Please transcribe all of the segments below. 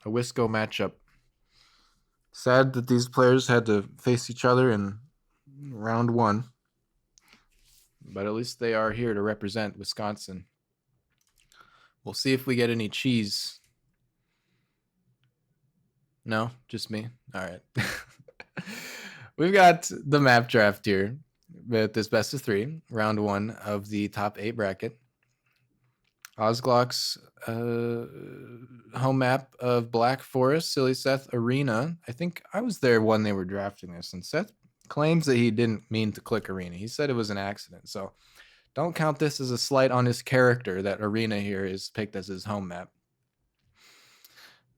a Wisco matchup. Sad that these players had to face each other in round one, but at least they are here to represent Wisconsin. We'll see if we get any cheese. No, just me. All right. We've got the map draft here with this best of 3, round 1 of the top 8 bracket. Ozzglaux home map of Black Forest, sillySeth Arena. I think I was there when they were drafting this, and Seth claims that he didn't mean to click Arena. He said it was an accident, so don't count this as a slight on his character that Arena here is picked as his home map.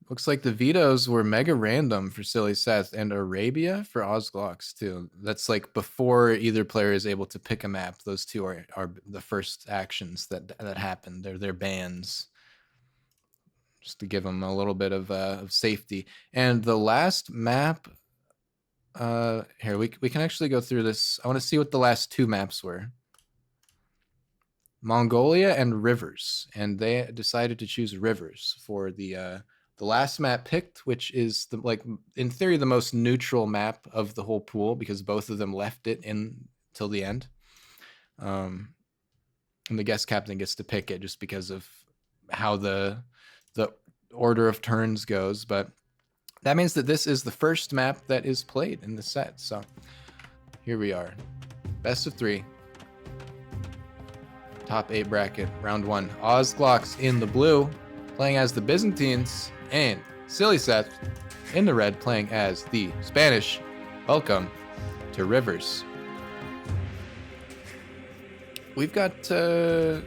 Looks like the vetoes were mega random for sillySeth and Arabia for Ozzglaux too. That's like before either player is able to pick a map. Those two are the first actions that happen. They're their bans, just to give them a little bit of safety. And the last map, here we can actually go through this. I want to see what the last 2 maps were. Mongolia and Rivers, and they decided to choose Rivers for the last map picked, which is in theory the most neutral map of the whole pool because both of them left it in till the end. And the guest captain gets to pick it just because of how the order of turns goes. But that means that this is the first map that is played in the set. So here we are, best of 3. Top 8 bracket, round 1. Ozzglaux in the blue, playing as the Byzantines, and sillySeth in the red, playing as the Spanish. Welcome to Rivers. We've got a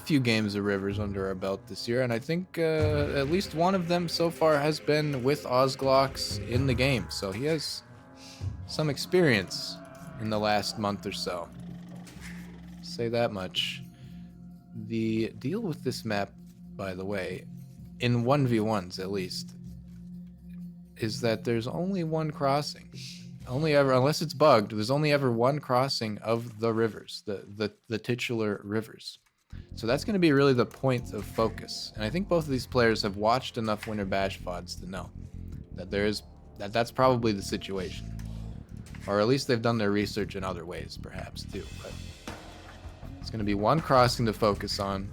few games of Rivers under our belt this year, and I think at least one of them so far has been with Ozzglaux in the game, so he has some experience in the last month or so. Say that much. The deal with this map, by the way, in 1v1s at least, is that there's only one crossing. Only ever, unless it's bugged, there's only ever one crossing of the rivers, the titular rivers. So that's going to be really the point of focus. And I think both of these players have watched enough Winter Bash VODs to know that that's probably the situation. Or at least they've done their research in other ways, perhaps, too. But it's going to be one crossing to focus on.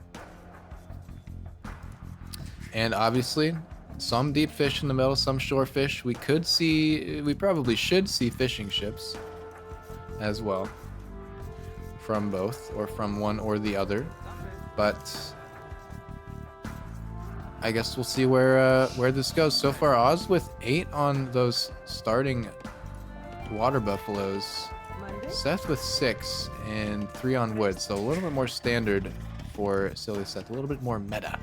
And obviously, some deep fish in the middle, some shore fish. We probably should see fishing ships as well. From both, or from one or the other. But I guess we'll see where this goes. So far, Oz with 8 on those starting water buffaloes. Seth with 6 and 3 on wood. So a little bit more standard for sillySeth. A little bit more meta.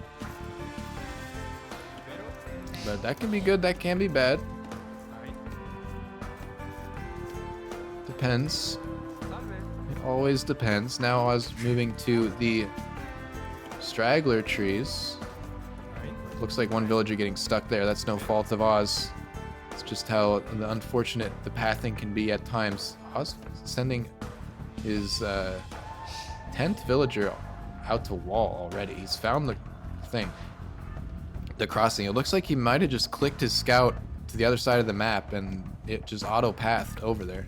But that can be good, that can be bad. Depends. It always depends. Now I was moving to the straggler trees. Looks like one villager getting stuck there. That's no fault of Oz. It's just how unfortunate the pathing can be at times. Oz sending his 10th villager out to wall already. He's found the thing. The crossing. It looks like he might have just clicked his scout to the other side of the map and it just auto-pathed over there.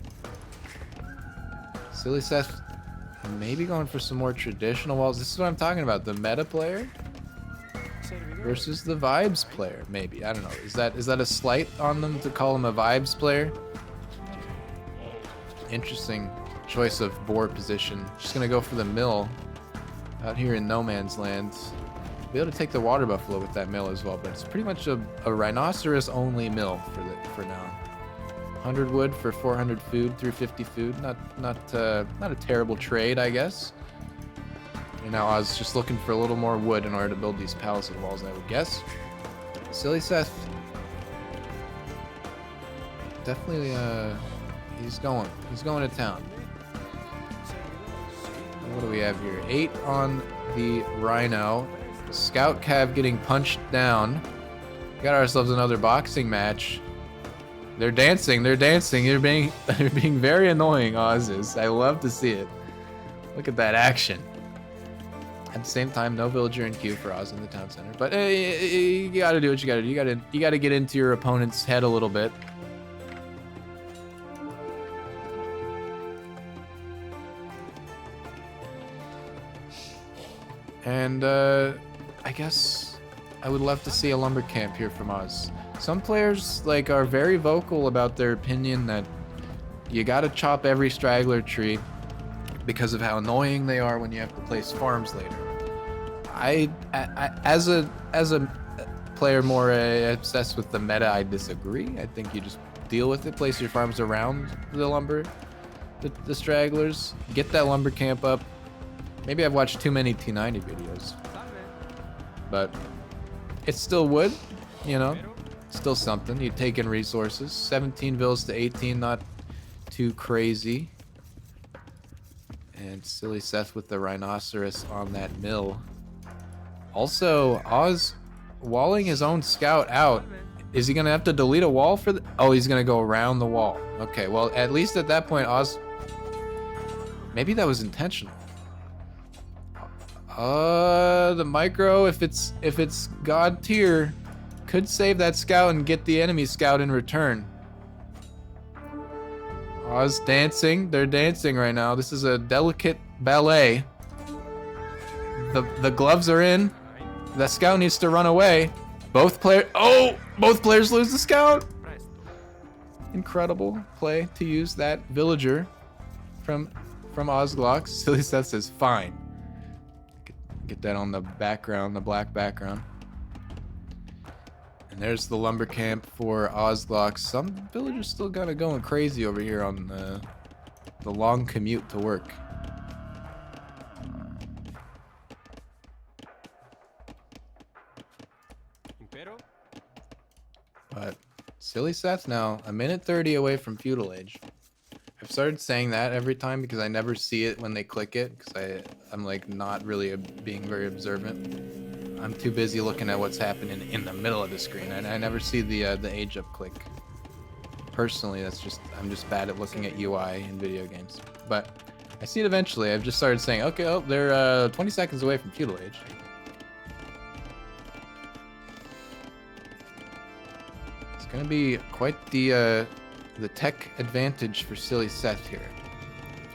sillySeth maybe going for some more traditional walls. This is what I'm talking about. The meta player versus the vibes player, maybe. I don't know. Is that a slight on them to call him a vibes player? Interesting choice of board position. Just gonna go for the mill out here in no man's land. Be able to take the water buffalo with that mill as well, but it's pretty much a rhinoceros only mill for now. 100 wood for 400 food, 350 food. Not a terrible trade, I guess. And now I was just looking for a little more wood in order to build these palisade walls, I would guess. sillySeth definitely he's going to town. What do we have here? 8 on the rhino. Scout Cav getting punched down. Got ourselves another boxing match. They're dancing. They're being very annoying, Oz is. I love to see it. Look at that action. At the same time, no villager in queue for Oz in the town center. But you gotta do what you gotta do. You gotta get into your opponent's head a little bit. And I guess I would love to see a lumber camp here from Oz. Some players like are very vocal about their opinion that you gotta chop every straggler tree because of how annoying they are when you have to place farms later. I as a player more obsessed with the meta, I disagree. I think you just deal with it, place your farms around the lumber, the stragglers, get that lumber camp up. Maybe I've watched too many T90 videos, but it's still wood, you know, still something. You take in resources. 17 villas to 18, not too crazy. And sillySeth with the rhinoceros on that mill. Also, Oz walling his own scout out. Is he gonna have to delete a wall for the... Oh, he's gonna go around the wall. Okay, well, at least at that point, Oz... Maybe that was intentional. The micro, if it's god tier, could save that scout and get the enemy scout in return. Oz dancing. They're dancing right now. This is a delicate ballet. The gloves are in. The scout needs to run away. Both players lose the scout. Incredible play to use that villager from Ozzglaux. sillySeth says fine. Get that on the background, the black background. And there's the lumber camp for Ozzglaux. Some villagers still kind of going crazy over here on the long commute to work. But sillySeth now a minute 30 away from feudal age. I've started saying that every time because I never see it when they click it because I'm like not really being very observant. I'm too busy looking at what's happening in the middle of the screen, and I never see the age up click. Personally, I'm just bad at looking at UI in video games. But I see it eventually. I've just started saying, okay, oh, they're 20 seconds away from feudal age. It's gonna be quite the tech advantage for sillySeth here.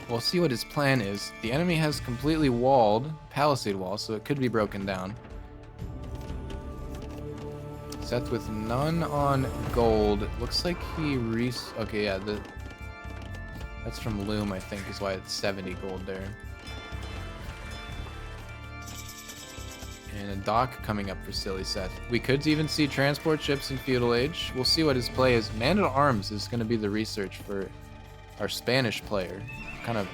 We'll see what his plan is. The enemy has completely walled, palisade wall, so it could be broken down. Seth with none on gold. Looks like he okay, yeah, that's from Loom, I think, is why it's 70 gold there. And a dock coming up for sillySeth. We could even see transport ships in feudal age. We'll see what his play is. Man-at-Arms is going to be the research for our Spanish player. Kind of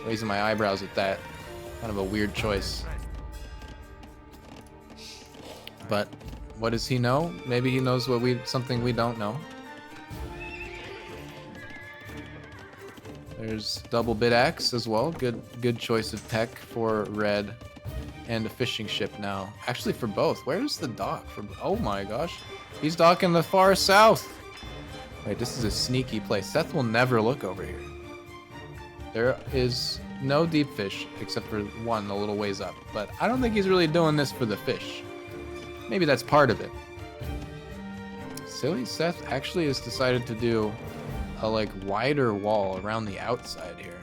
raising my eyebrows at that. Kind of a weird choice. But what does he know? Maybe he knows something we don't know. There's double bit axe as well. Good choice of tech for red. And a fishing ship now. Actually, for both. Where's the dock? Oh my gosh. He's docking the far south. Wait, this is a sneaky place. Seth will never look over here. There is no deep fish, except for one a little ways up. But I don't think he's really doing this for the fish. Maybe that's part of it. sillySeth actually has decided to do a wider wall around the outside here.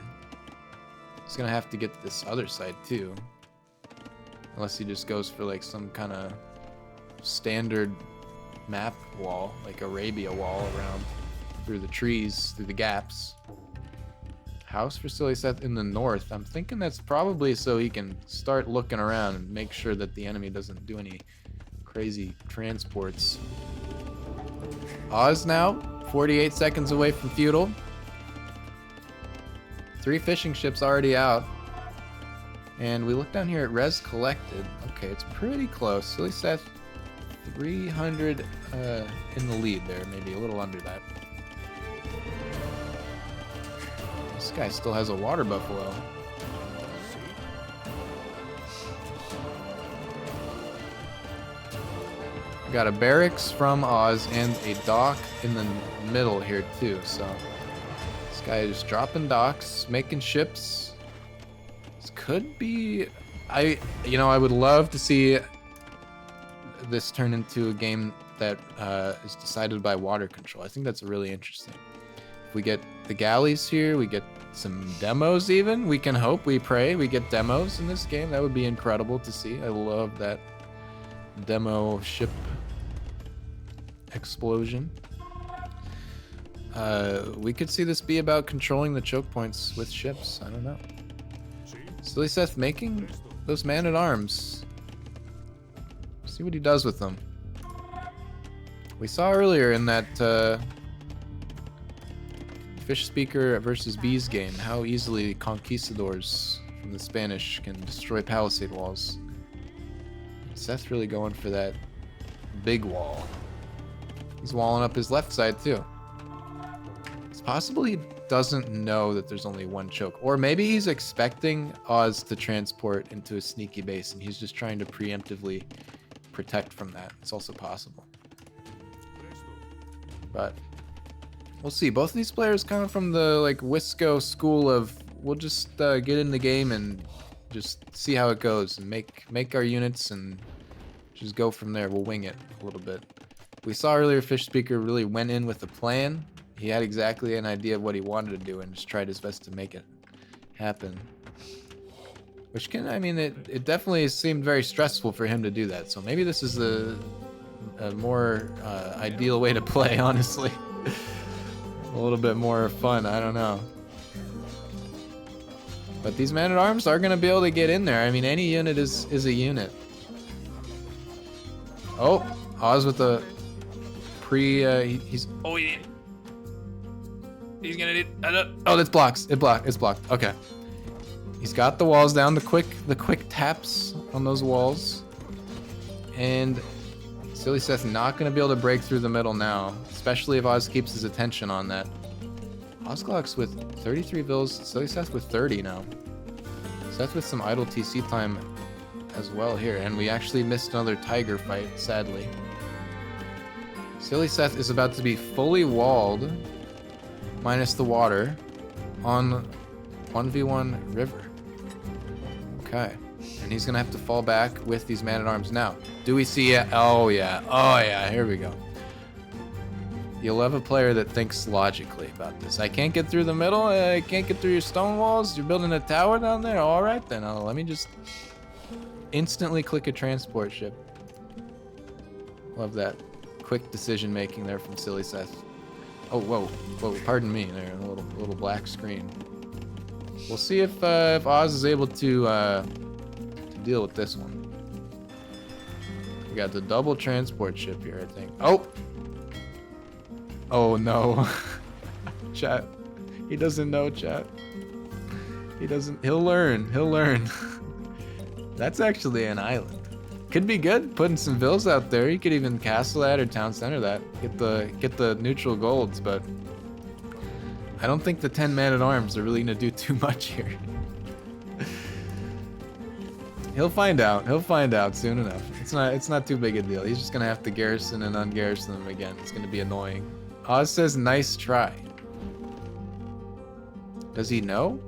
He's gonna have to get to this other side too. Unless he just goes for some kind of standard map wall, like Arabia wall around through the trees, through the gaps. House for sillySeth in the north. I'm thinking that's probably so he can start looking around and make sure that the enemy doesn't do any crazy transports. Oz now, 48 seconds away from feudal. 3 fishing ships already out. And we look down here at res collected. Okay, it's pretty close. sillySeth, 300 in the lead there, maybe a little under that. This guy still has a water buffalo. We got a barracks from Oz and a dock in the middle here too. So this guy is dropping docks, making ships. This could be I would love to see this turn into a game that is decided by water control. I think that's really interesting. If we get the galleys here, we get some demos even. We can hope, we pray, we get demos in this game. That would be incredible to see. I love that demo ship explosion. We could see this be about controlling the choke points with ships. I don't know. sillySeth making those man-at-arms. See what he does with them. We saw earlier in that Fish Speaker versus Bees game how easily conquistadors from the Spanish can destroy palisade walls. Seth really going for that big wall. He's walling up his left side too. It's possible he doesn't know that there's only one choke. Or maybe he's expecting Oz to transport into a sneaky base and he's just trying to preemptively protect from that. It's also possible. But we'll see. Both of these players kind of from the like Wisco school of we'll just get in the game and just see how it goes and make our units and just go from there. We'll wing it a little bit. We saw earlier Fish Speaker really went in with a plan. He had exactly an idea of what he wanted to do and just tried his best to make it happen. Which can, I mean, it definitely seemed very stressful for him to do that. So maybe this is a more ideal way to play, honestly. A little bit more fun, I don't know. But these man-at-arms are going to be able to get in there. I mean, any unit is a unit. Oh, Oz with the he's gonna need, oh, that's blocks. It's blocked. Okay. He's got the walls down, the quick taps on those walls. And sillySeth not gonna be able to break through the middle now, especially if Oz keeps his attention on that. Ozzglaux with 33 vills, sillySeth with 30 now. Seth with some idle TC time as well here, and we actually missed another tiger fight, sadly. sillySeth is about to be fully walled, minus the water, on 1v1 river. Okay, and he's gonna have to fall back with these man-at-arms now. Do we see it? Oh yeah, here we go. You'll love a player that thinks logically about this. I can't get through the middle, I can't get through your stone walls, you're building a tower down there? Alright then, let me just instantly click a transport ship. Love that quick decision making there from sillySeth. Oh, whoa, pardon me there, a little black screen. We'll see if Oz is able to deal with this one. We got the double transport ship here, I think. Oh no. Chat. He doesn't know, chat. He'll learn. That's actually an island. Could be good, putting some vills out there. You could even castle that or town center that. Get the neutral golds, but I don't think the 10 man-at-arms are really gonna do too much here. He'll find out soon enough. It's not too big a deal. He's just gonna have to garrison and ungarrison them again. It's gonna be annoying. Oz says nice try. Does he know?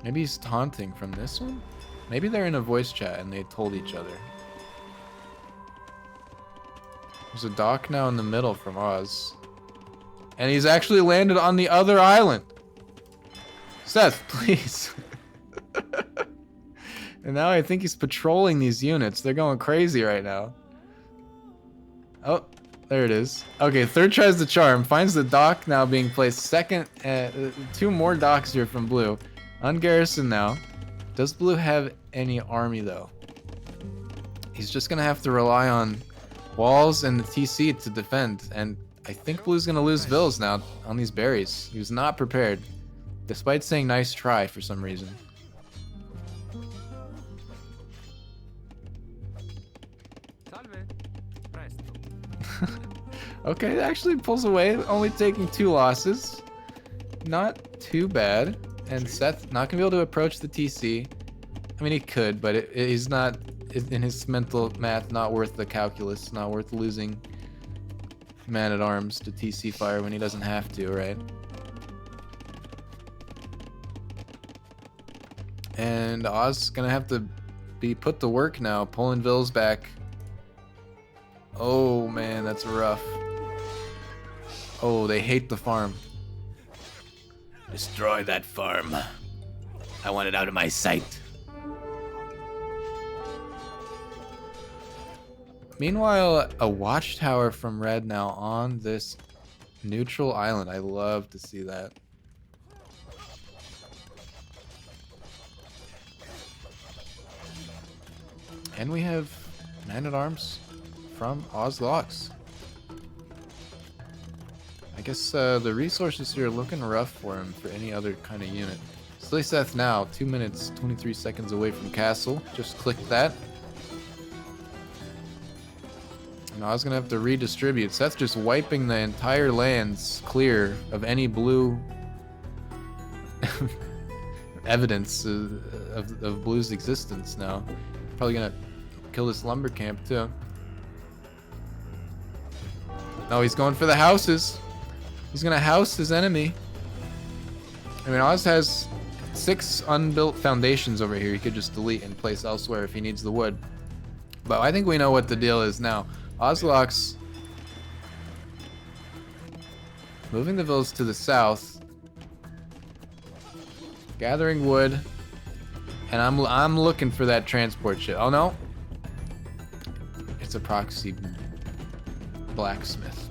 Maybe he's taunting from this one? Maybe they're in a voice chat and they told each other. There's a dock now in the middle from Oz. And he's actually landed on the other island. Seth, please. And now I think he's patrolling these units. They're going crazy right now. Oh, there it is. Okay, third tries the charm. Finds the dock now being placed. Second, 2 more docks here from blue. Ungarrison now. Does blue have any army though? He's just gonna have to rely on walls and the TC to defend, and I think blue's gonna lose vills now on these berries. He was not prepared, despite saying nice try for some reason. Okay, it actually pulls away, only taking 2 losses. Not too bad. And Seth not gonna be able to approach the TC. I mean, he could, but he's not, in his mental math, not worth the calculus, not worth losing man-at-arms to TC fire when he doesn't have to, right? And Oz is gonna have to be put to work now, pulling Vills back. Oh man, that's rough. Oh, they hate the farm. Destroy that farm. I want it out of my sight. Meanwhile, a watchtower from Red now on this neutral island. I love to see that. And we have man-at-arms from Ozzglaux. I guess the resources here are looking rough for him for any other kind of unit. sillySeth now, 2 minutes, 23 seconds away from castle. Just click that. And I was gonna have to redistribute. Seth just wiping the entire lands clear of any blue evidence of blue's existence now. Probably gonna kill this lumber camp too. No, he's going for the houses. He's gonna house his enemy. I mean, Oz has 6 unbuilt foundations over here. He could just delete and place elsewhere if he needs the wood. But I think we know what the deal is now. Ozzglaux moving the villas to the south, gathering wood, and I'm looking for that transport ship. Oh no, it's a proxy blacksmith.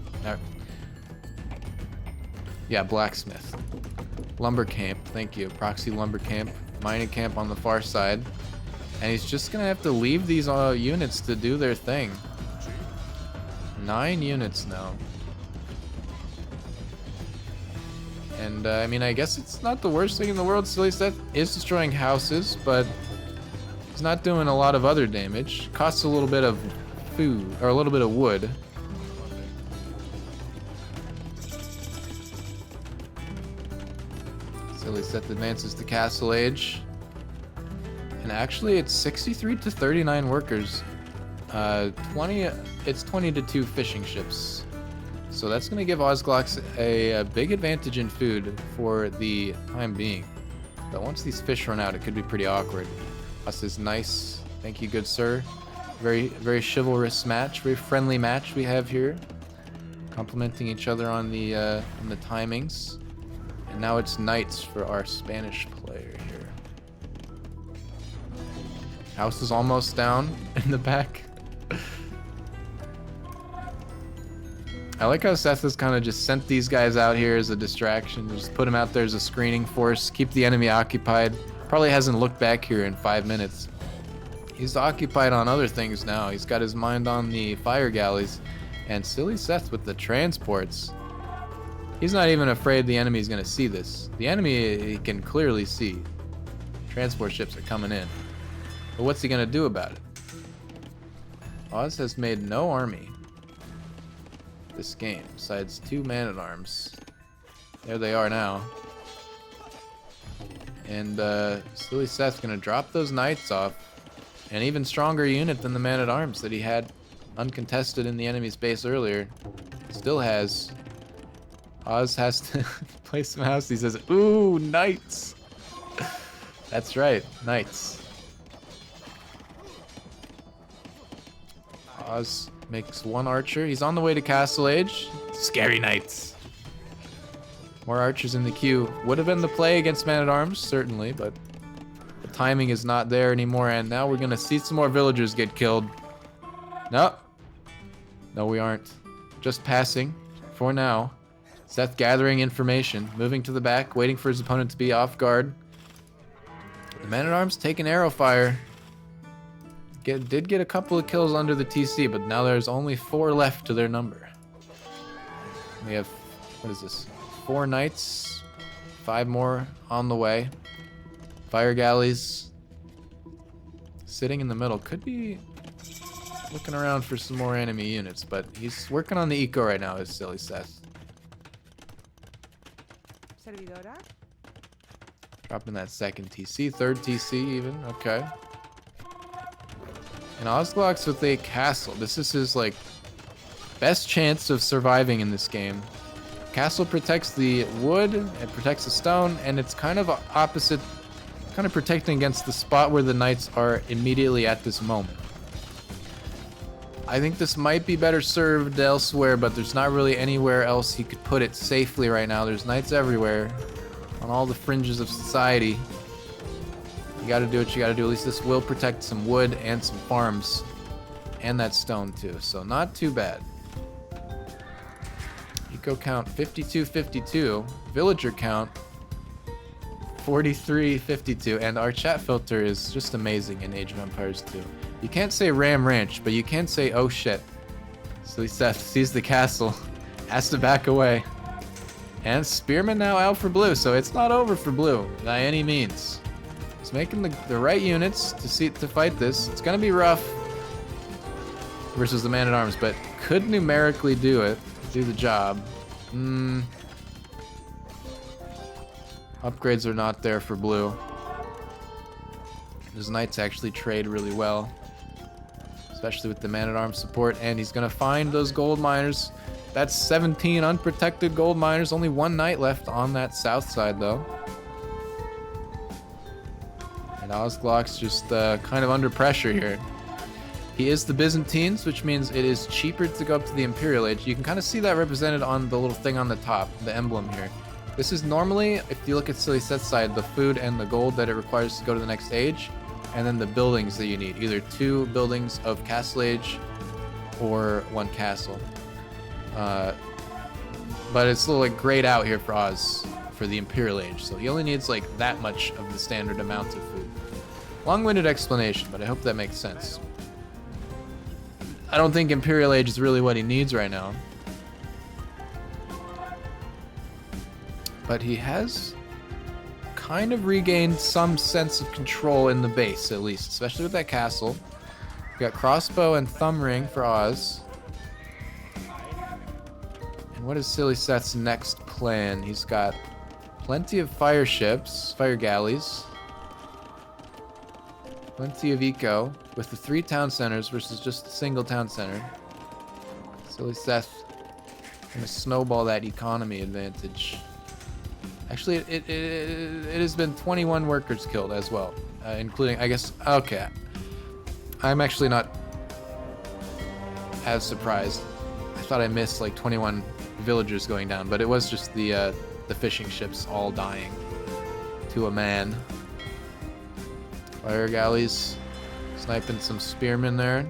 Yeah, blacksmith. Lumber camp, thank you. Proxy lumber camp, mining camp on the far side, and he's just gonna have to leave these units to do their thing. 9 units now. And I mean, I guess it's not the worst thing in the world. sillySeth is destroying houses, but he's not doing a lot of other damage. Costs a little bit of food, or a little bit of wood. sillySeth advances to Castle Age. And actually, it's 63 to 39 workers. It's 20 to 2 fishing ships. So that's going to give Ozzglaux a big advantage in food for the time being. But once these fish run out, it could be pretty awkward. Us is nice. Thank you, good sir. Very, very chivalrous match, very friendly match we have here. Complementing each other on the timings. And now it's knights for our Spanish player here. House is almost down in the back. I like how Seth has kind of just sent these guys out here as a distraction. Just put them out there as a screening force. Keep the enemy occupied. Probably hasn't looked back here in 5 minutes. He's occupied on other things now. He's got his mind on the fire galleys. And sillySeth with the transports. He's not even afraid the enemy's going to see this. The enemy he can clearly see. Transport ships are coming in. But what's he going to do about it? Oz has made no army this game, besides 2 man-at-arms. There they are now. And sillySeth's gonna drop those knights off. An even stronger unit than the man-at-arms that he had uncontested in the enemy's base earlier. Still has. Oz has to play some house. He says, ooh, knights! That's right, knights. Oz makes 1 archer. He's on the way to Castle Age. Scary knights. More archers in the queue. Would have been the play against man-at-arms, certainly, but the timing is not there anymore, and now we're gonna see some more villagers get killed. No. No, we aren't. Just passing for now. Seth gathering information, moving to the back, waiting for his opponent to be off guard. The man-at-arms taking arrow fire. Did get a couple of kills under the TC, but now there's only 4 left to their number. We have, what is this? 4 knights, 5 more on the way. Fire galleys sitting in the middle. Could be looking around for some more enemy units, but he's working on the eco right now, is sillySeth. Servidora. Dropping that 2nd TC, 3rd TC even, okay. And Ozzglaux with a castle. This is his, like, best chance of surviving in this game. Castle protects the wood, it protects the stone, and it's kind of opposite kind of protecting against the spot where the knights are immediately at this moment. I think this might be better served elsewhere, but there's not really anywhere else he could put it safely right now. There's knights everywhere, on all the fringes of society. You gotta do what you gotta do. At least this will protect some wood and some farms. And that stone too, so not too bad. Eco count 5252. Villager count 4352. And our chat filter is just amazing in Age of Empires 2. You can't say Ram Ranch, but you can say oh shit. sillySeth sees the castle, has to back away. And Spearman now out for blue, so it's not over for blue by any means. He's making the right units to fight this. It's gonna be rough versus the man-at-arms, but could numerically do the job. Upgrades are not there for blue. His knights actually trade really well, especially with the man-at-arms support, and he's gonna find those gold miners. That's 17 unprotected gold miners. Only one knight left on that south side, though. And Ozzglaux just kind of under pressure here. He is the Byzantines, which means it is cheaper to go up to the Imperial Age. You can kind of see that represented on the little thing on the top, the emblem here. This is normally, if you look at sillySeth's side, the food and the gold that it requires to go to the next age, and then the buildings that you need. Either 2 buildings of Castle Age or 1 castle. But it's a little like grayed out here for Oz for the Imperial Age, so he only needs like that much of the standard amount of food. Long-winded explanation, but I hope that makes sense. I don't think Imperial Age is really what he needs right now. But he has kind of regained some sense of control in the base, at least, especially with that castle. We've got crossbow and thumb ring for Oz. And what is sillySeth's next plan? He's got plenty of fire ships, fire galleys. Plenty of eco with the 3 town centers versus just a single town center. sillySeth gonna snowball that economy advantage. Actually, it has been 21 workers killed as well, including, I guess, okay. I'm actually not as surprised. I thought I missed like 21 villagers going down, but it was just the fishing ships all dying to a man. Fire galleys, sniping some spearmen there.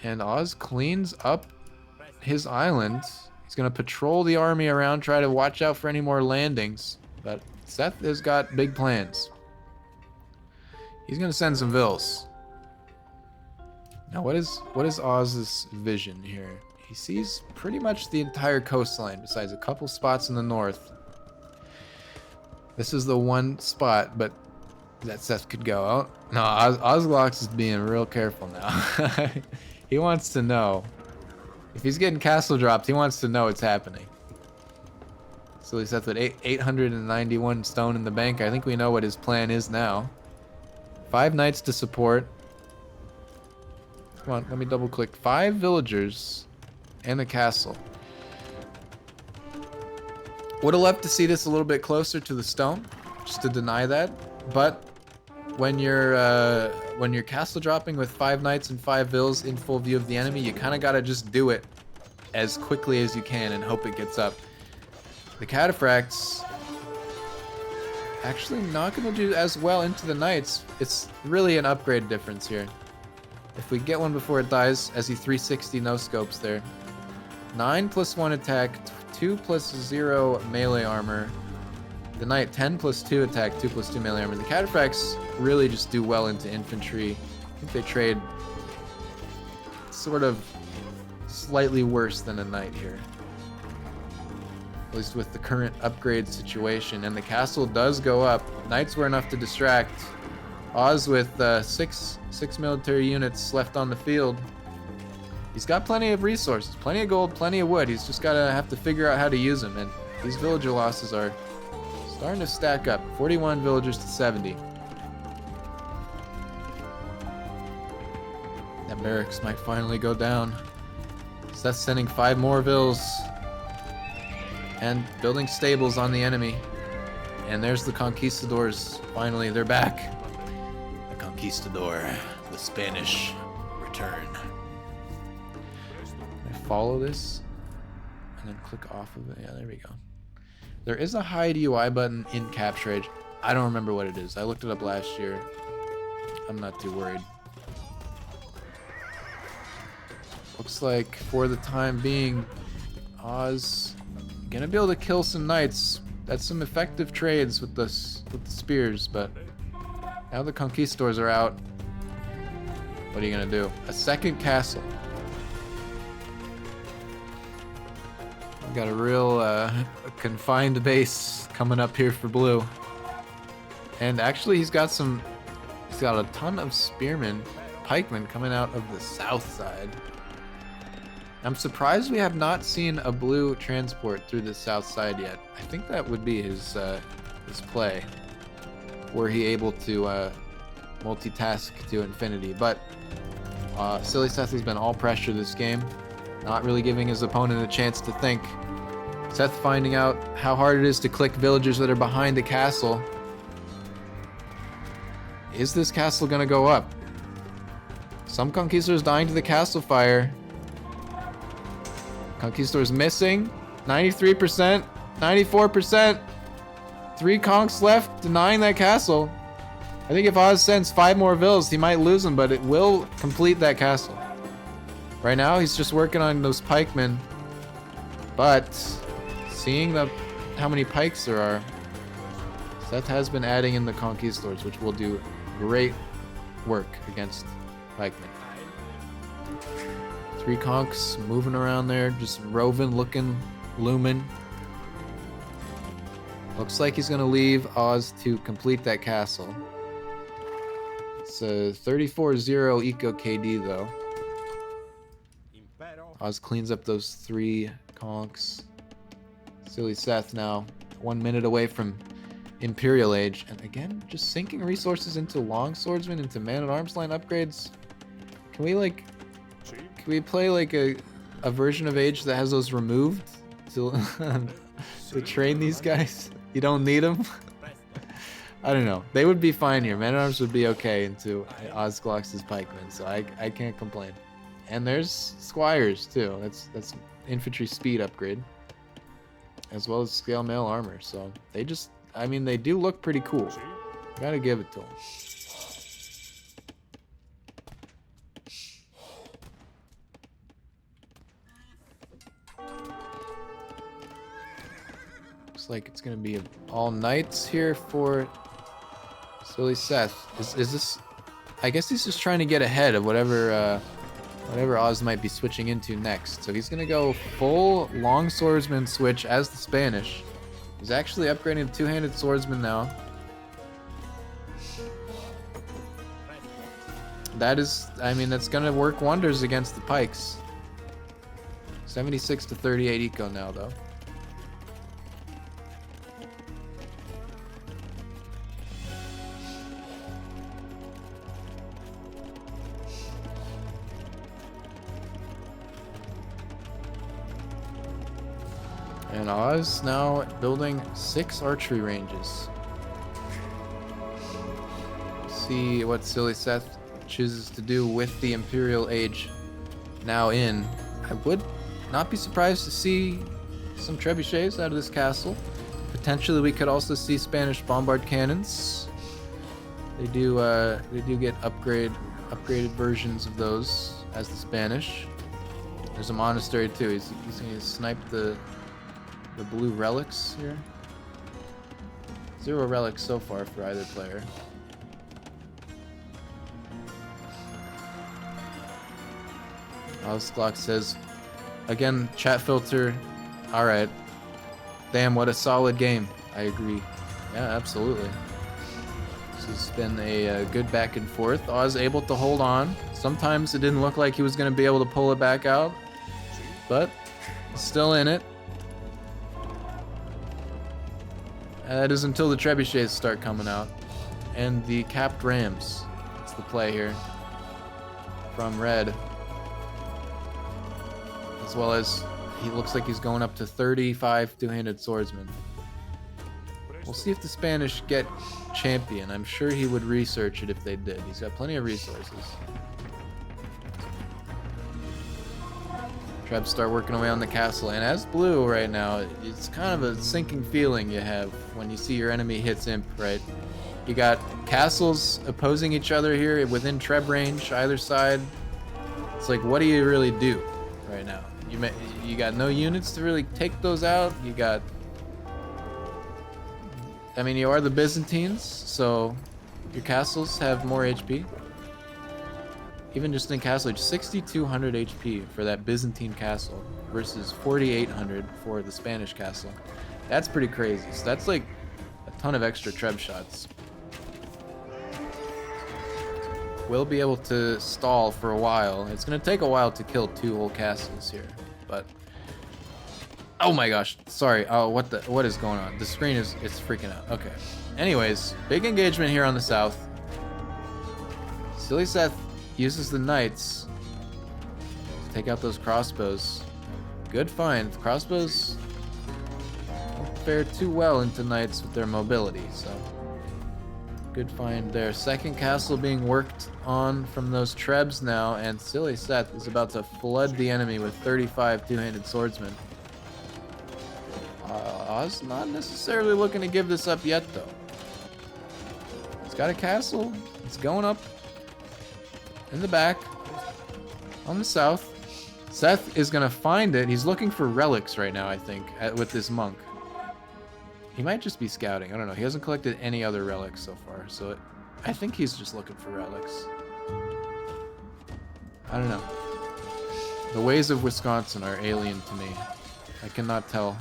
And Oz cleans up his island. He's gonna patrol the army around, try to watch out for any more landings. But Seth has got big plans. He's gonna send some vills. Now what is Oz's vision here? He sees pretty much the entire coastline, besides a couple spots in the north. This is the one spot, but that Seth could go out. No, Ozzglaux is being real careful now. He wants to know. If he's getting castle dropped, he wants to know it's happening. sillySeth with 891 stone in the bank. I think we know what his plan is now. 5 knights to support. Come on, let me double click. 5 villagers and a castle. Would have loved to see this a little bit closer to the stone, just to deny that. But when you're castle dropping with 5 knights and 5 vills in full view of the enemy, you kind of gotta just do it as quickly as you can and hope it gets up. The cataphracts actually not gonna do as well into the knights. It's really an upgrade difference here. If we get one before it dies, as he 360 no scopes there. 9 plus 1 attack, 2 plus 0 melee armor. The knight 10 plus 2 attack, 2 plus 2 melee armor. The cataphracts really just do well into infantry. I think they trade sort of slightly worse than a knight here. At least with the current upgrade situation. And the castle does go up. Knights were enough to distract. Oz with 6 military units left on the field. He's got plenty of resources, plenty of gold, plenty of wood. He's just gotta have to figure out how to use them. And these villager losses are starting to stack up. 41 villagers to 70. That barracks might finally go down. Seth's sending 5 more vills. And building stables on the enemy. And there's the conquistadors. Finally, they're back. The conquistador, the Spanish return. Can I follow this? And then click off of it. Yeah, there we go. There is a hide UI button in Capture Age. I don't remember what it is. I looked it up last year. I'm not too worried. Looks like for the time being, Oz gonna be able to kill some knights. That's some effective trades with the spears, but now the conquistadors are out. What are you gonna do? A second castle. We've got a real confined base coming up here for blue. And actually he's got a ton of spearmen, pikemen coming out of the south side. I'm surprised we have not seen a blue transport through the south side yet. I think that would be his play. Were he able to multitask to infinity. But sillySeth has been all pressure this game, not really giving his opponent a chance to think. Seth finding out how hard it is to click villagers that are behind the castle. Is this castle gonna go up? Some conquistadors dying to the castle fire. Conquistadors missing. 93%, 94%. 3 conks left denying that castle. I think if Oz sends 5 more villas, he might lose them, but it will complete that castle. Right now, he's just working on those pikemen. But seeing how many pikes there are, Seth has been adding in the conquistadors, which will do great work against pikemen. 3 conks moving around there, just roving, looking, looming. Looks like he's gonna leave Oz to complete that castle. It's a 34-0 eco KD though. Oz cleans up those 3 conks. sillySeth now 1 minute away from Imperial Age, and again just sinking resources into longswordsmen, into man-at-arms line upgrades. Can we play like a version of Age that has those removed to to train these guys? You don't need them. I don't know. They would be fine here. Man-at-arms would be okay into Ozzglaux' pikemen, so I can't complain. And there's squires too. That's infantry speed upgrade, as well as scale mail armor. So they do look pretty cool. Gotta give it to them. Looks like it's gonna be all knights here for sillySeth. Is this? I guess he's just trying to get ahead of whatever Oz might be switching into next. So he's gonna go full longswordsman switch as the Spanish. He's actually upgrading to 2-handed swordsman now. That's gonna work wonders against the pikes. 76 to 38 eco now though. And Oz now building 6 archery ranges. See what sillySeth chooses to do with the Imperial Age now in. I would not be surprised to see some trebuchets out of this castle. Potentially we could also see Spanish bombard cannons. They do get upgraded versions of those as the Spanish. There's a monastery too. He's going to snipe the blue relics here. 0 relics so far for either player. Ozzglaux says, again, chat filter, alright. Damn, what a solid game. I agree. Yeah, absolutely. This has been a good back and forth. Oz able to hold on. Sometimes it didn't look like he was going to be able to pull it back out, but still in it. That is until the trebuchets start coming out. And the capped rams. That's the play here. From red. As well as he looks like he's going up to 35 2-handed swordsmen. We'll see if the Spanish get champion. I'm sure he would research it if they did. He's got plenty of resources. Trebs start working away on the castle, and as blue right now, it's kind of a sinking feeling you have when you see your enemy hits imp, right? You got castles opposing each other here within Treb range, either side. It's like, what do you really do right now? You got no units to really take those out. You got, I mean, you are the Byzantines, so your castles have more HP. Even just in castle age, 6,200 HP for that Byzantine castle versus 4,800 for the Spanish castle. That's pretty crazy. So that's like a ton of extra Treb shots. We'll be able to stall for a while. It's gonna take a while to kill 2 whole castles here, but oh my gosh, sorry. Oh, what is going on? The screen it's freaking out. Okay. Anyways, big engagement here on the south. sillySeth uses the knights to take out those crossbows. Good find. Crossbows don't fare too well into knights with their mobility, so good find there. Second castle being worked on from those Trebs now, and sillySeth is about to flood the enemy with 35 two-handed swordsmen. Oz not necessarily looking to give this up yet, though. He's got a castle. It's going up in the back on the south. Seth is going to find it. He's looking for relics right now, I think, with this monk. He might just be scouting. I don't know. He hasn't collected any other relics so far, so I think he's just looking for relics. I don't know. The ways of Wisconsin are alien to me. I cannot tell.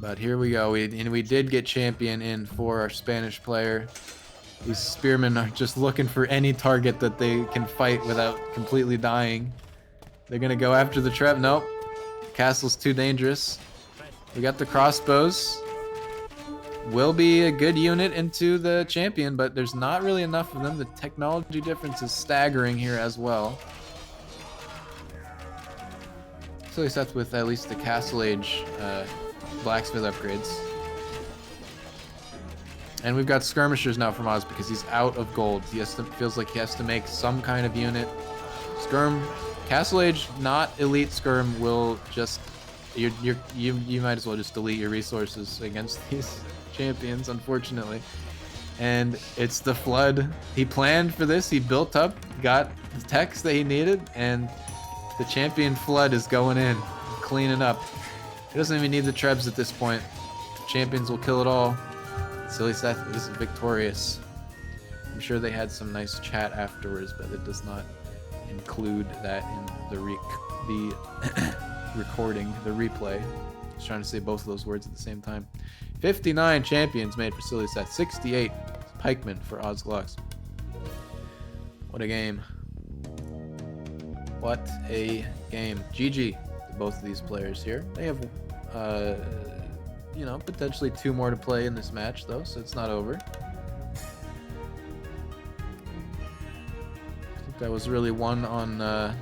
But here we go. We did get champion in for our Spanish player. These spearmen are just looking for any target that they can fight without completely dying. They're gonna go after the Treb. Nope. Castle's too dangerous. We got the crossbows. Will be a good unit into the champion, but there's not really enough of them. The technology difference is staggering here as well. sillySeth with at least the castle age blacksmith upgrades. And we've got skirmishers now from Oz because he's out of gold. He feels like he has to make some kind of unit. Castle age, not elite skirm, will just you might as well just delete your resources against these champions, unfortunately. And it's the flood. He planned for this. He built up, got the techs that he needed, and the champion flood is going in, cleaning up. He doesn't even need the Trebs at this point. The champions will kill it all. sillySeth is victorious. I'm sure they had some nice chat afterwards, but it does not include that in the recording, the replay. I was trying to say both of those words at the same time. 59 champions made for sillySeth, 68 pikemen for Ozzglaux. What a game. What a game. GG to both of these players here. They have, you know, potentially 2 more to play in this match, though, so it's not over. I think that was really one on, I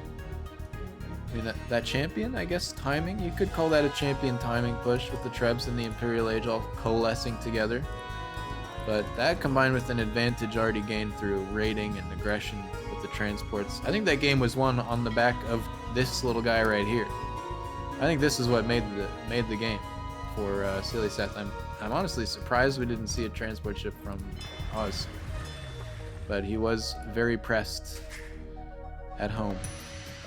mean, that champion, I guess, timing. You could call that a champion timing push with the Trebs and the Imperial Age all coalescing together. But that combined with an advantage already gained through raiding and aggression with the transports. I think that game was won on the back of this little guy right here. I think this is what made the game for sillySeth. I'm honestly surprised we didn't see a transport ship from Oz. But he was very pressed at home.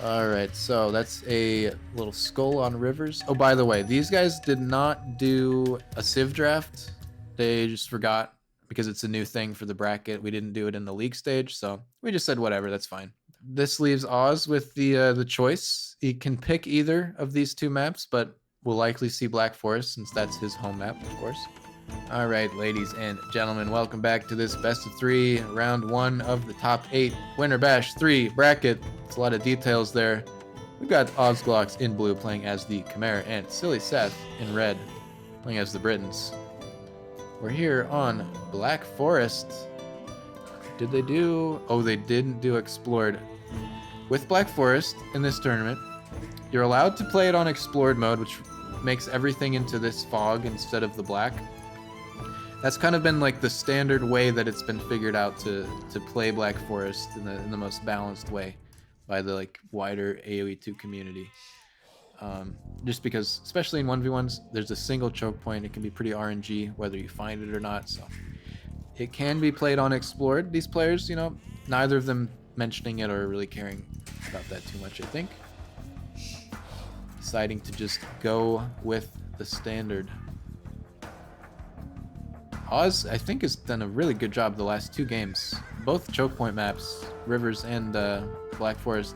Alright, so that's a little skull on rivers. Oh, by the way, these guys did not do a civ draft. They just forgot because it's a new thing for the bracket. We didn't do it in the league stage, so we just said whatever, that's fine. This leaves Oz with the choice. He can pick either of these 2 maps, but we'll likely see Black Forest since that's his home map, of course. All right, ladies and gentlemen, welcome back to this best of 3, round 1 of the top 8 Winter Bash 3 bracket. It's a lot of details there. We've got Ozzglaux in blue playing as the Khmer and sillySeth in red playing as the Britons. We're here on Black Forest. Did they do... Oh, they didn't do Explored. With Black Forest in this tournament, you're allowed to play it on Explored mode, which makes everything into this fog instead of the black. That's kind of been like the standard way that it's been figured out to play Black Forest in the most balanced way by the like wider AoE2 community. Just because, especially in 1v1s, there's a single choke point. It can be pretty RNG whether you find it or not. So it can be played unexplored. These players, you know, neither of them mentioning it or really caring about that too much, I think. Deciding to just go with the standard. Oz, I think, has done a really good job the last 2 games. Both choke point maps, Rivers and Black Forest,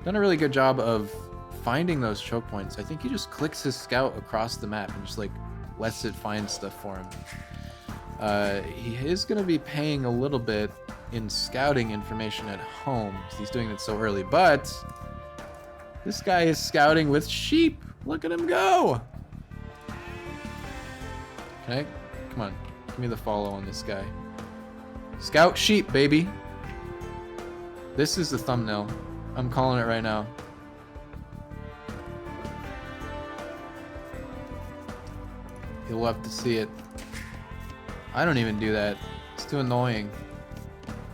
done a really good job of finding those choke points. I think he just clicks his scout across the map and just like lets it find stuff for him. He is going to be paying a little bit in scouting information at home because he's doing it so early, but this guy is scouting with sheep. Look at him go. Okay, come on. Give me the follow on this guy. Scout sheep, baby. This is the thumbnail. I'm calling it right now. You'll have to see it. I don't even do that. It's too annoying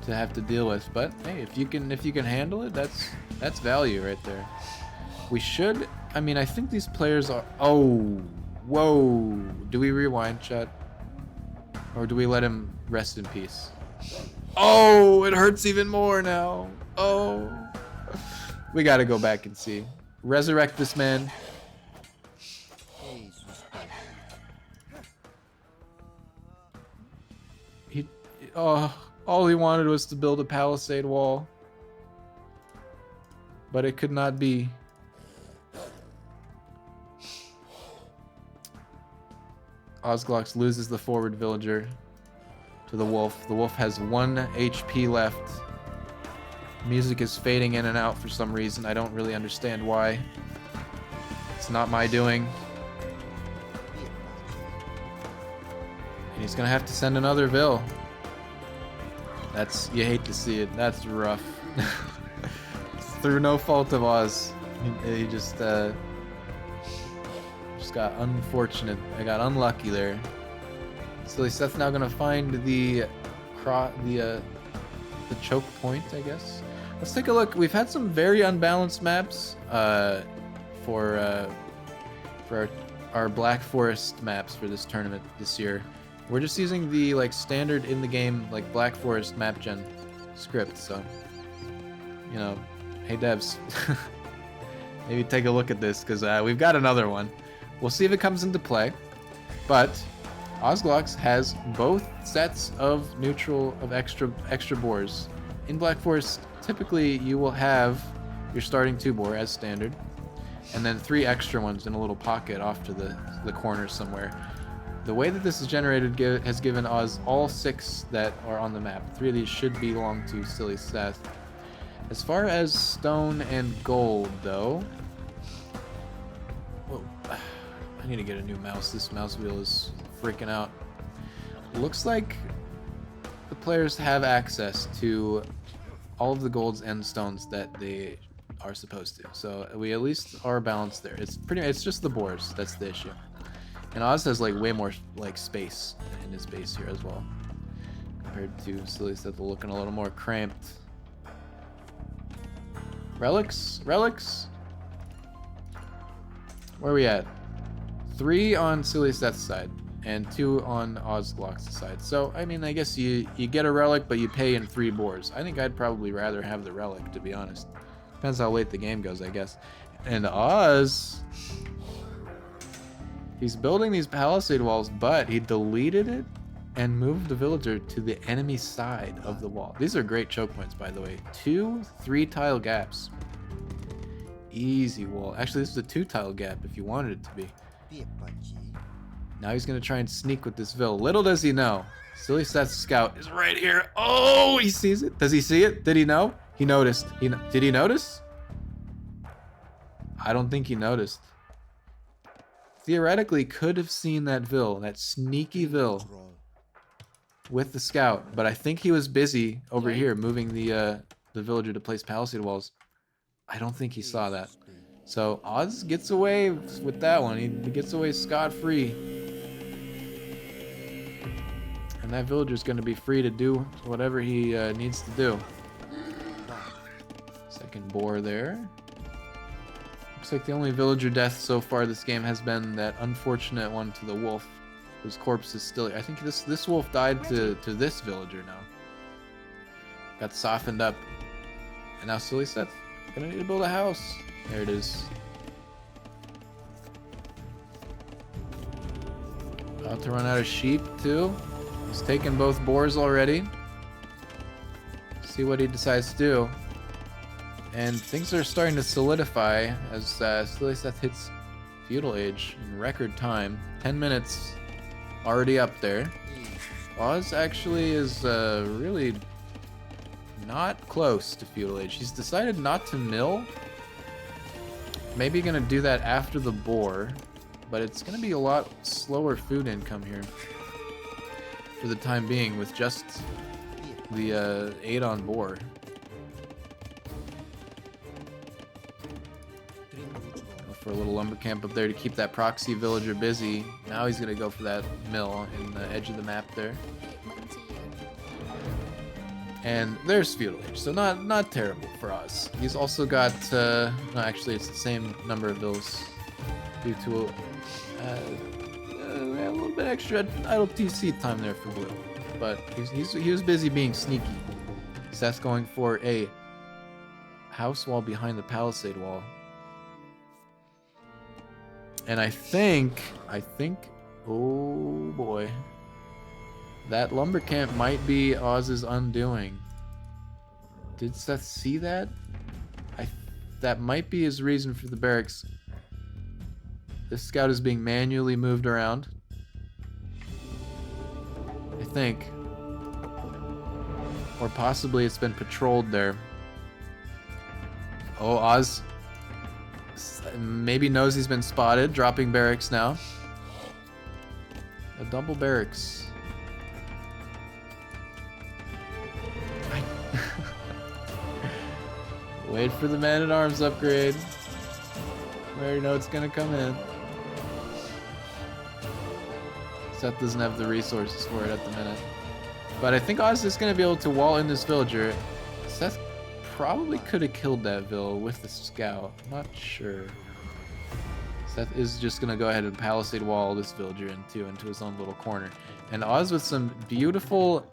to have to deal with. But hey, if you can handle it, that's value right there. We should. I mean, I think these players are. Oh, whoa! Do we rewind, chat? Or do we let him rest in peace? Oh, it hurts even more now. Oh. We gotta go back and see. Resurrect this man. All he wanted was to build a palisade wall. But it could not be. Ozzglaux loses the forward villager to the wolf. The wolf has 1 HP left. Music is fading in and out for some reason. I don't really understand why. It's not my doing. And he's gonna have to send another vill. You hate to see it. That's rough. Through no fault of Oz. He just got unfortunate. I got unlucky there. sillySeth now gonna find the choke point, I guess. Let's take a look. We've had some very unbalanced maps for our Black Forest maps for this tournament this year. We're just using the like standard in the game like Black Forest map gen script. So, you know, hey devs, maybe take a look at this because we've got another one. We'll see if it comes into play. But Ozzglaux has both sets of extra boars. In Black Forest, typically you will have your starting 2 boar as standard, and then 3 extra ones in a little pocket off to the corner somewhere. The way that this is generated has given Oz all 6 that are on the map. 3 of these should belong to sillySeth. As far as stone and gold, though, whoa, I need to get a new mouse. This mouse wheel is freaking out. Looks like the players have access to all of the golds and stones that they are supposed to. So we at least are balanced there. It's just the boars that's the issue. And Oz has like way more like space in his base here as well, compared to sillySeth looking a little more cramped. Relics? Where are we at? 3 on sillySeth's side and 2 on Ozzglaux' side. So I mean, I guess you get a relic, but you pay in 3 boars. I think I'd probably rather have the relic, to be honest. Depends how late the game goes, I guess. And Oz, he's building these palisade walls, but he deleted it and moved the villager to the enemy side of the wall. These are great choke points, by the way. 2 3-tile gaps. Easy wall. Actually, this is a 2-tile gap if you wanted it to be. Now he's going to try and sneak with this vill. Little does he know, sillySeth's scout is right here. Oh, he sees it. Does he see it? Did he know? He noticed. Did he notice? I don't think he noticed. Theoretically, could have seen that vill, that sneaky vill, with the scout, but I think he was busy over here moving the villager to place palisade walls. I don't think he saw that. So Oz gets away with that one. He gets away scot-free. And that villager's going to be free to do whatever he needs to do. Second boar there. Looks like the only villager death so far this game has been that unfortunate one to the wolf, whose corpse is still... I think this wolf died to this villager now. Got softened up. And now sillySeth gonna need to build a house. There it is. About to run out of sheep too. He's taken both boars already. See what he decides to do. And things are starting to solidify as sillySeth hits feudal age in record time. 10 minutes already up there. Oz actually is really not close to feudal age. He's decided not to mill. Maybe gonna do that after the boar, but it's gonna be a lot slower food income here for the time being with just the 8 on boar. For a little lumber camp up there to keep that proxy villager busy. Now he's gonna go for that mill in the edge of the map there. And there's feudal age, so not terrible for Oz. He's also got no, actually it's the same number of bills due to a little bit extra idle TC time there for Blue, but he was busy being sneaky. Seth going for a house wall behind the palisade wall. And I think, oh boy, that lumber camp might be Oz's undoing. Did Seth see that? That might be his reason for the barracks. This scout is being manually moved around. I think. Or possibly it's been patrolled there. Oh, Oz maybe knows he's been spotted, dropping barracks now. A double barracks. Wait for the man-at-arms upgrade. We already know it's gonna come in. Seth doesn't have the resources for it at the minute. But I think Oz is gonna be able to wall in this villager. Seth probably could have killed that vill with the scout. I'm not sure. Seth is just gonna go ahead and palisade wall this villager into his own little corner. And Oz with some beautiful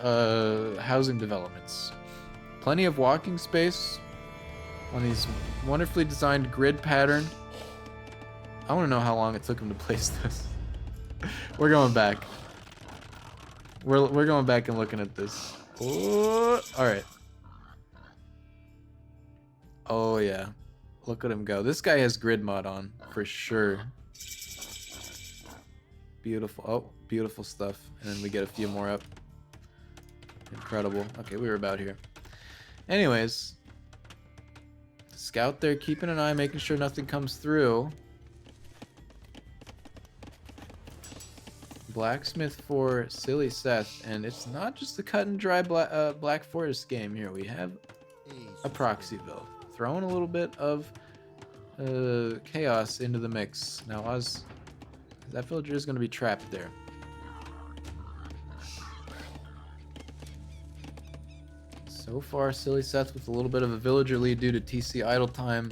housing developments. Plenty of walking space on these wonderfully designed grid pattern. I want to know how long it took him to place this. We're going back. We're going back and looking at this. Oh, all right. Oh yeah, look at him go. This guy has grid mod on for sure. Beautiful. Oh, beautiful stuff. And then we get a few more up. Incredible. Okay, we were about here. Anyways, scout there, keeping an eye, making sure nothing comes through. Blacksmith for sillySeth, and it's not just a cut and dry Black Forest game here. We have a proxy build, throwing a little bit of chaos into the mix. Now, Oz, that villager is going to be trapped there. So far, sillySeth with a little bit of a villager lead due to TC idle time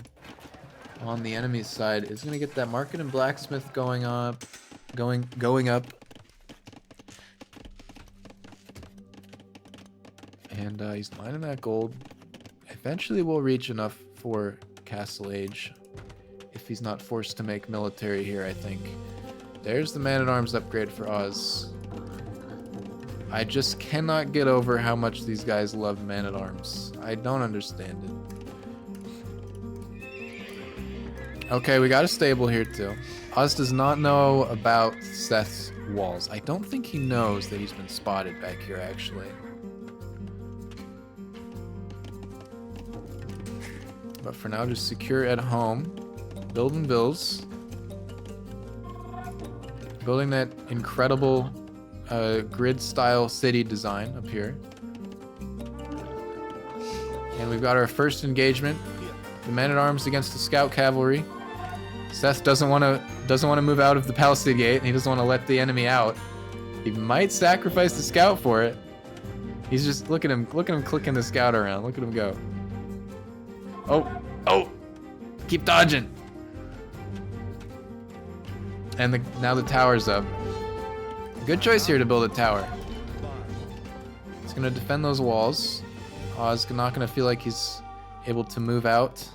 on the enemy's side is going to get that market and blacksmith going up. And he's mining that gold. Eventually we'll reach enough for Castle Age if he's not forced to make military here, I think. There's the man-at-arms upgrade for Oz. I just cannot get over how much these guys love man-at-arms. I don't understand it. Okay, we got a stable here too. Oz does not know about Seth's walls. I don't think he knows that he's been spotted back here, actually. But for now, just secure at home. Building bills. Building that incredible grid-style city design up here. And we've got our first engagement the men-at-arms against the scout cavalry. Seth doesn't want to move out of the palisade gate, and he doesn't want to let the enemy out. He might sacrifice the scout for it. He's just look at him clicking the scout around. Look at him go. Oh, keep dodging. And now the tower's up. Good choice here to build a tower. It's gonna defend those walls. Oz not gonna feel like he's able to move out.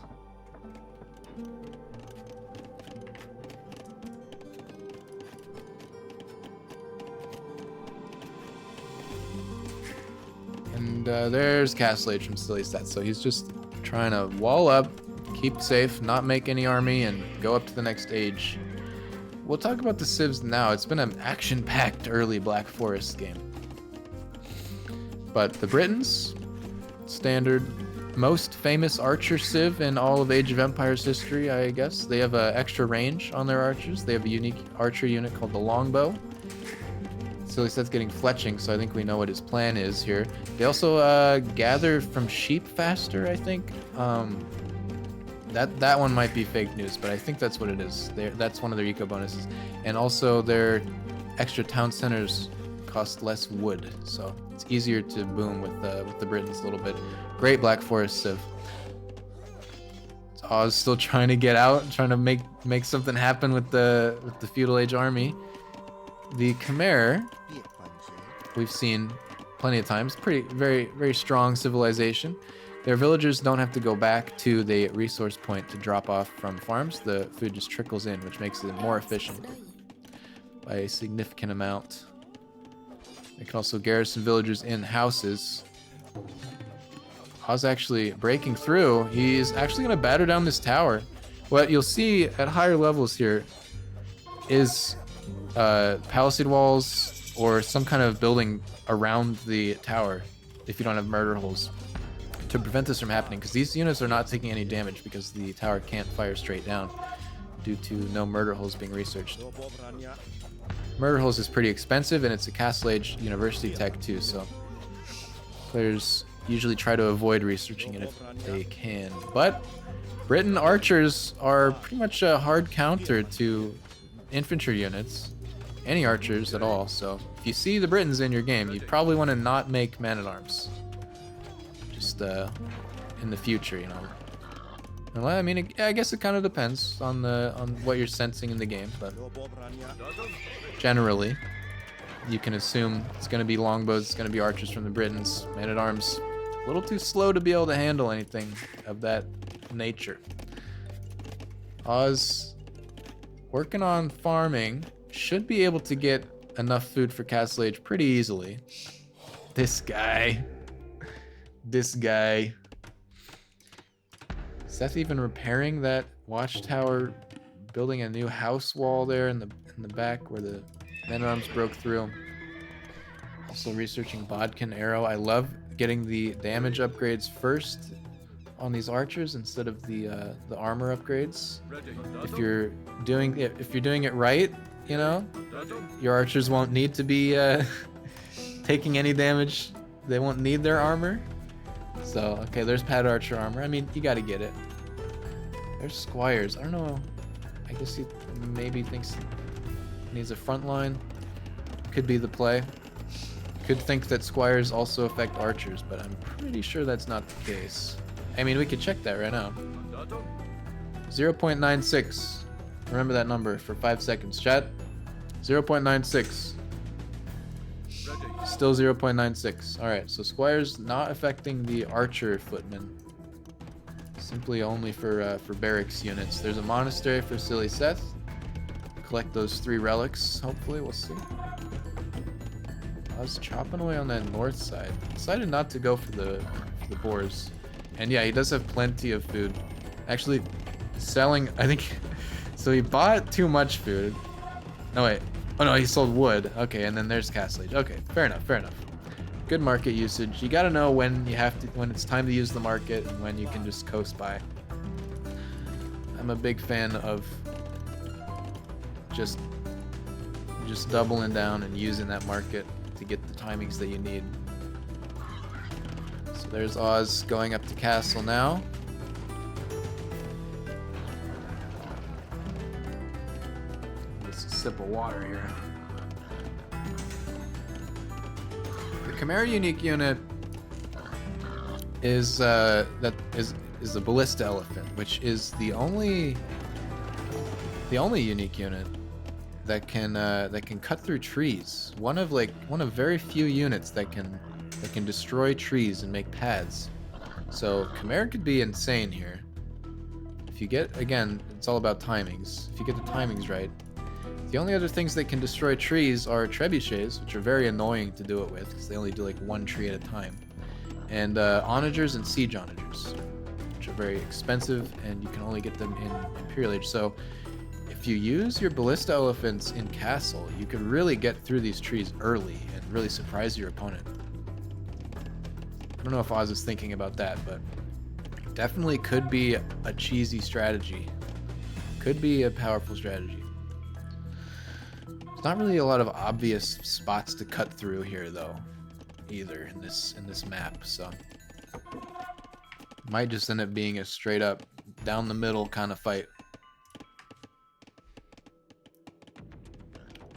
And there's Castle Age from sillySeth. So he's just trying to wall up, keep safe, not make any army, and go up to the next age. We'll talk about the civs now. It's been an action-packed early Black Forest game. But the Britons, standard, most famous archer civ in all of Age of Empires history, I guess. They have extra range on their archers. They have a unique archer unit called the longbow. sillySeth's getting fletching, so I think we know what his plan is here. They also gather from sheep faster, I think. That one might be fake news, but I think that's what it is. That's one of their eco bonuses. And also their extra town centers cost less wood, so it's easier to boom with the Britons a little bit. Great Black Forest civ. So Oz still trying to get out, trying to make something happen with the feudal age army. The Khmer, we've seen plenty of times. Very, very strong civilization. Their villagers don't have to go back to the resource point to drop off from farms. The food just trickles in, which makes it more efficient by a significant amount. They can also garrison villagers in houses. Oz actually breaking through. He's actually going to batter down this tower. What you'll see at higher levels here is palisade walls or some kind of building around the tower if you don't have murder holes, to prevent this from happening, because these units are not taking any damage because the tower can't fire straight down due to no murder holes being researched. Murder holes is pretty expensive, and it's a Castle Age university tech too, so players usually try to avoid researching it if they can. But Briton archers are pretty much a hard counter to infantry units, any archers at all, so if you see the Britons in your game, you probably want to not make man-at-arms. Just in the future, you know. Well, I mean, I guess it kind of depends on what you're sensing in the game, but generally, you can assume it's going to be longbows, it's going to be archers from the Britons. Man-at-arms, a little too slow to be able to handle anything of that nature. Oz, working on farming, should be able to get enough food for Castle Age pretty easily. This guy. Seth even repairing that watchtower, building a new house wall there in the back where the men-at-arms broke through. Also researching Bodkin arrow. I love getting the damage upgrades first on these archers instead of the armor upgrades. If you're doing it right, you know, your archers won't need to be taking any damage. They won't need their armor. So, okay, there's Pad Archer armor. I mean, you gotta get it. There's Squires. I don't know. I guess he maybe thinks he needs a front line. Could be the play. Could think that Squires also affect archers, but I'm pretty sure that's not the case. I mean, we could check that right now. 0.96. Remember that number for 5 seconds. Chat. 0.96. Still 0.96. Alright, so Squire's not affecting the archer footmen. Simply only for barracks units. There's a monastery for sillySeth. Collect those 3 relics, hopefully, we'll see. I was chopping away on that north side. Decided not to go for the boars. And yeah, he does have plenty of food. Actually, selling, I think, so he bought too much food. No, wait. Oh no, he sold wood. Okay, and then there's Castle Age. Okay, fair enough. Good market usage. You gotta know when it's time to use the market and when you can just coast by. I'm a big fan of just doubling down and using that market to get the timings that you need. So there's Oz going up to castle now. sip of water here. The Chimera unique unit is the ballista elephant, which is the only unique unit that can cut through trees. One of very few units that can destroy trees and make paths. So Chimera could be insane here. If you get, again, it's all about timings. If you get the timings right. The only other things that can destroy trees are trebuchets, which are very annoying to do it with because they only do like one tree at a time. And onagers and siege onagers, which are very expensive and you can only get them in Imperial Age. So if you use your ballista elephants in castle, you could really get through these trees early and really surprise your opponent. I don't know if Oz is thinking about that, but definitely could be a cheesy strategy. Could be a powerful strategy. There's not really a lot of obvious spots to cut through here, though, either in this map. So might just end up being a straight up down the middle kind of fight.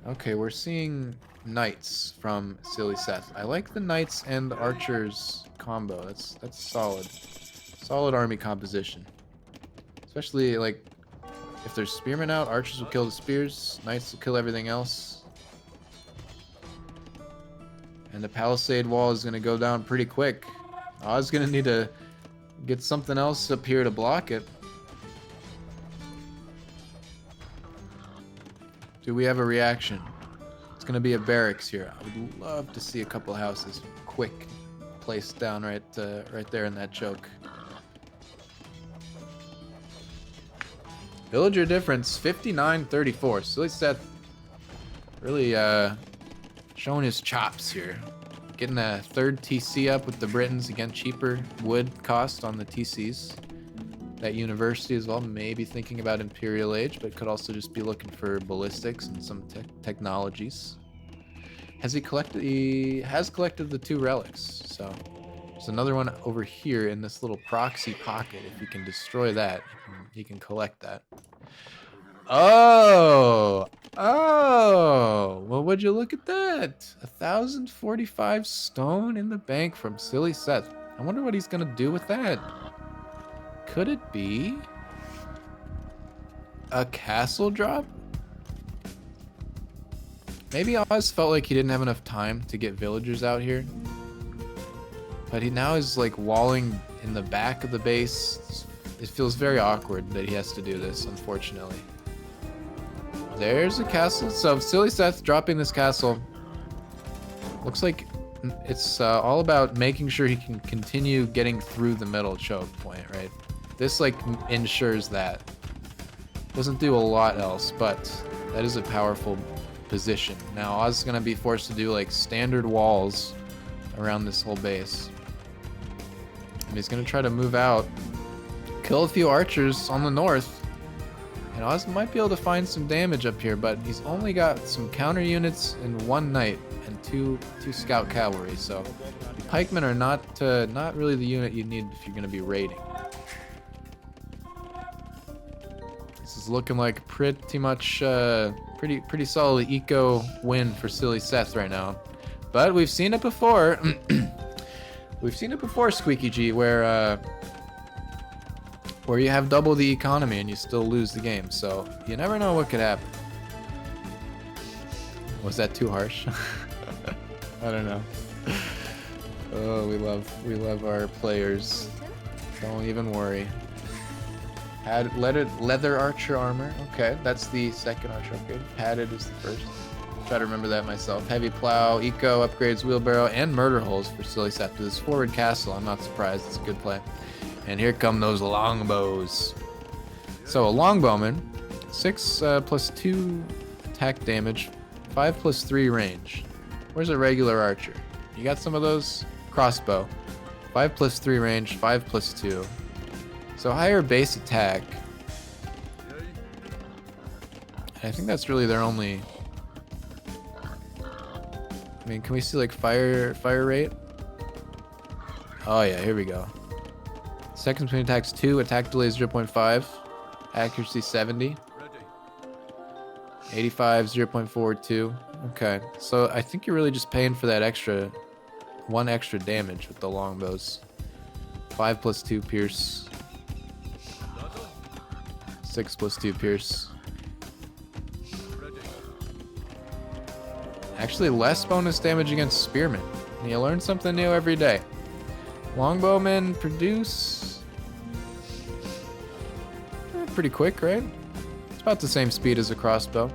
Okay, we're seeing knights from sillySeth. I like the knights and archers combo. That's solid. Solid army composition. Especially like if there's spearmen out, archers will kill the spears, knights will kill everything else. And the palisade wall is gonna go down pretty quick. Oz gonna need to get something else up here to block it. Do we have a reaction? It's gonna be a barracks here. I would love to see a couple houses quick placed down right there in that choke. Villager difference 59-34. sillySeth really showing his chops here. Getting a third TC up with the Britons. Again, cheaper wood cost on the TCs. That university as well, maybe thinking about Imperial Age, but could also just be looking for ballistics and some technologies. He has collected the 2 relics, so there's another one over here in this little proxy pocket. If you can destroy that, he can collect that. Oh, well, would you look at that? 1,045 stone in the bank from sillySeth. I wonder what he's gonna do with that. Could it be a castle drop? Maybe Oz felt like he didn't have enough time to get villagers out here. But he now is like walling in the back of the base. It feels very awkward that he has to do this, unfortunately. There's a castle. So sillySeth dropping this castle. Looks like it's all about making sure he can continue getting through the middle choke point, right? This like ensures that. Doesn't do a lot else, but that is a powerful position. Now Oz is gonna be forced to do like standard walls around this whole base. And he's gonna try to move out, kill a few archers on the north. And Oz might be able to find some damage up here, but he's only got some counter units and 1 knight and two scout cavalry. So the pikemen are not really the unit you need if you're gonna be raiding. This is looking like pretty much pretty solid eco win for sillySeth right now. But we've seen it before. We've seen it before, Squeaky G, where you have double the economy and you still lose the game. So you never know what could happen. Was that too harsh? I don't know. Oh, we love our players. Don't even worry. Had leather archer armor. Okay, that's the second archer upgrade. Padded is the first. Try to remember that myself. Heavy plow, eco upgrades, wheelbarrow, and murder holes for sillySeth. With his forward castle, I'm not surprised. It's a good play. And here come those longbows. So a longbowman, 6 plus 2 attack damage, 5 plus 3 range. Where's a regular archer? You got some of those? Crossbow, 5 plus 3 range, 5 plus 2. So higher base attack. I think that's really their only. I mean, can we see like fire rate? Oh yeah, here we go. Seconds between attacks 2, attack delay 0.5, accuracy 70. 85, 0.42. Okay, so I think you're really just paying for that extra, one extra damage with the longbows. 5 plus 2 pierce. 6 plus 2 pierce. Actually, less bonus damage against spearmen. You learn something new every day. Longbowmen produce pretty quick, right? It's about the same speed as a crossbow.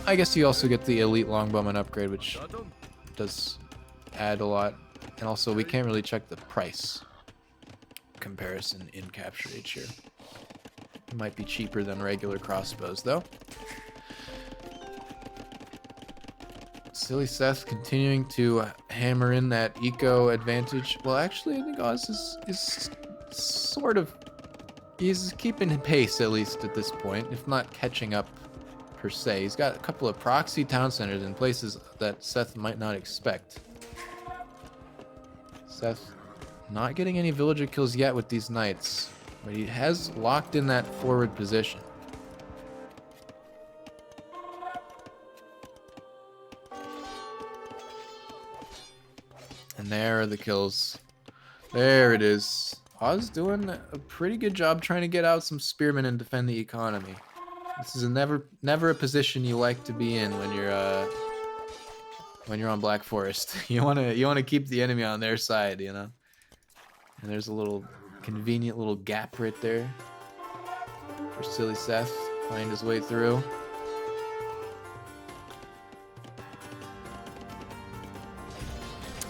I guess you also get the elite longbowman upgrade, which does add a lot. And also, we can't really check the price comparison in Capture H here. It might be cheaper than regular crossbows, though. sillySeth continuing to hammer in that eco advantage. Well, actually, I think Oz is sort of... He's keeping pace, at least at this point, if not catching up per se. He's got a couple of proxy town centers in places that Seth might not expect. Seth not getting any villager kills yet with these knights, but he has locked in that forward position. And there are the kills. There it is. Oz doing a pretty good job trying to get out some spearmen and defend the economy. This is never a position you like to be in when you're on Black Forest. You wanna keep the enemy on their side, you know. And there's a little convenient little gap right there for sillySeth find his way through.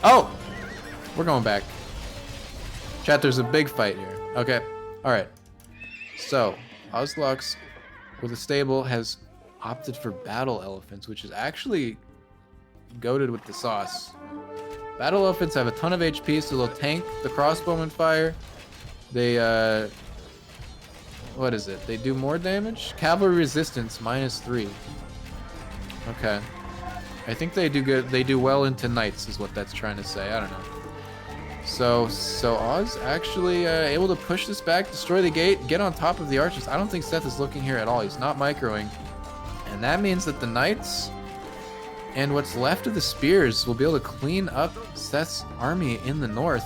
Oh, we're going back. Chat, there's a big fight here. Okay, all right. So Ozzglaux with a stable has opted for battle elephants, which is actually goated with the sauce. Battle elephants have a ton of HP, so they'll tank the crossbowman fire. They what is it? They do more damage? Cavalry resistance -3. Okay. I think they do good. They do well into knights, is what that's trying to say. I don't know. So Oz actually able to push this back, destroy the gate, get on top of the archers. I don't think Seth is looking here at all. He's not microing, and that means that the knights and what's left of the spears will be able to clean up Seth's army in the north.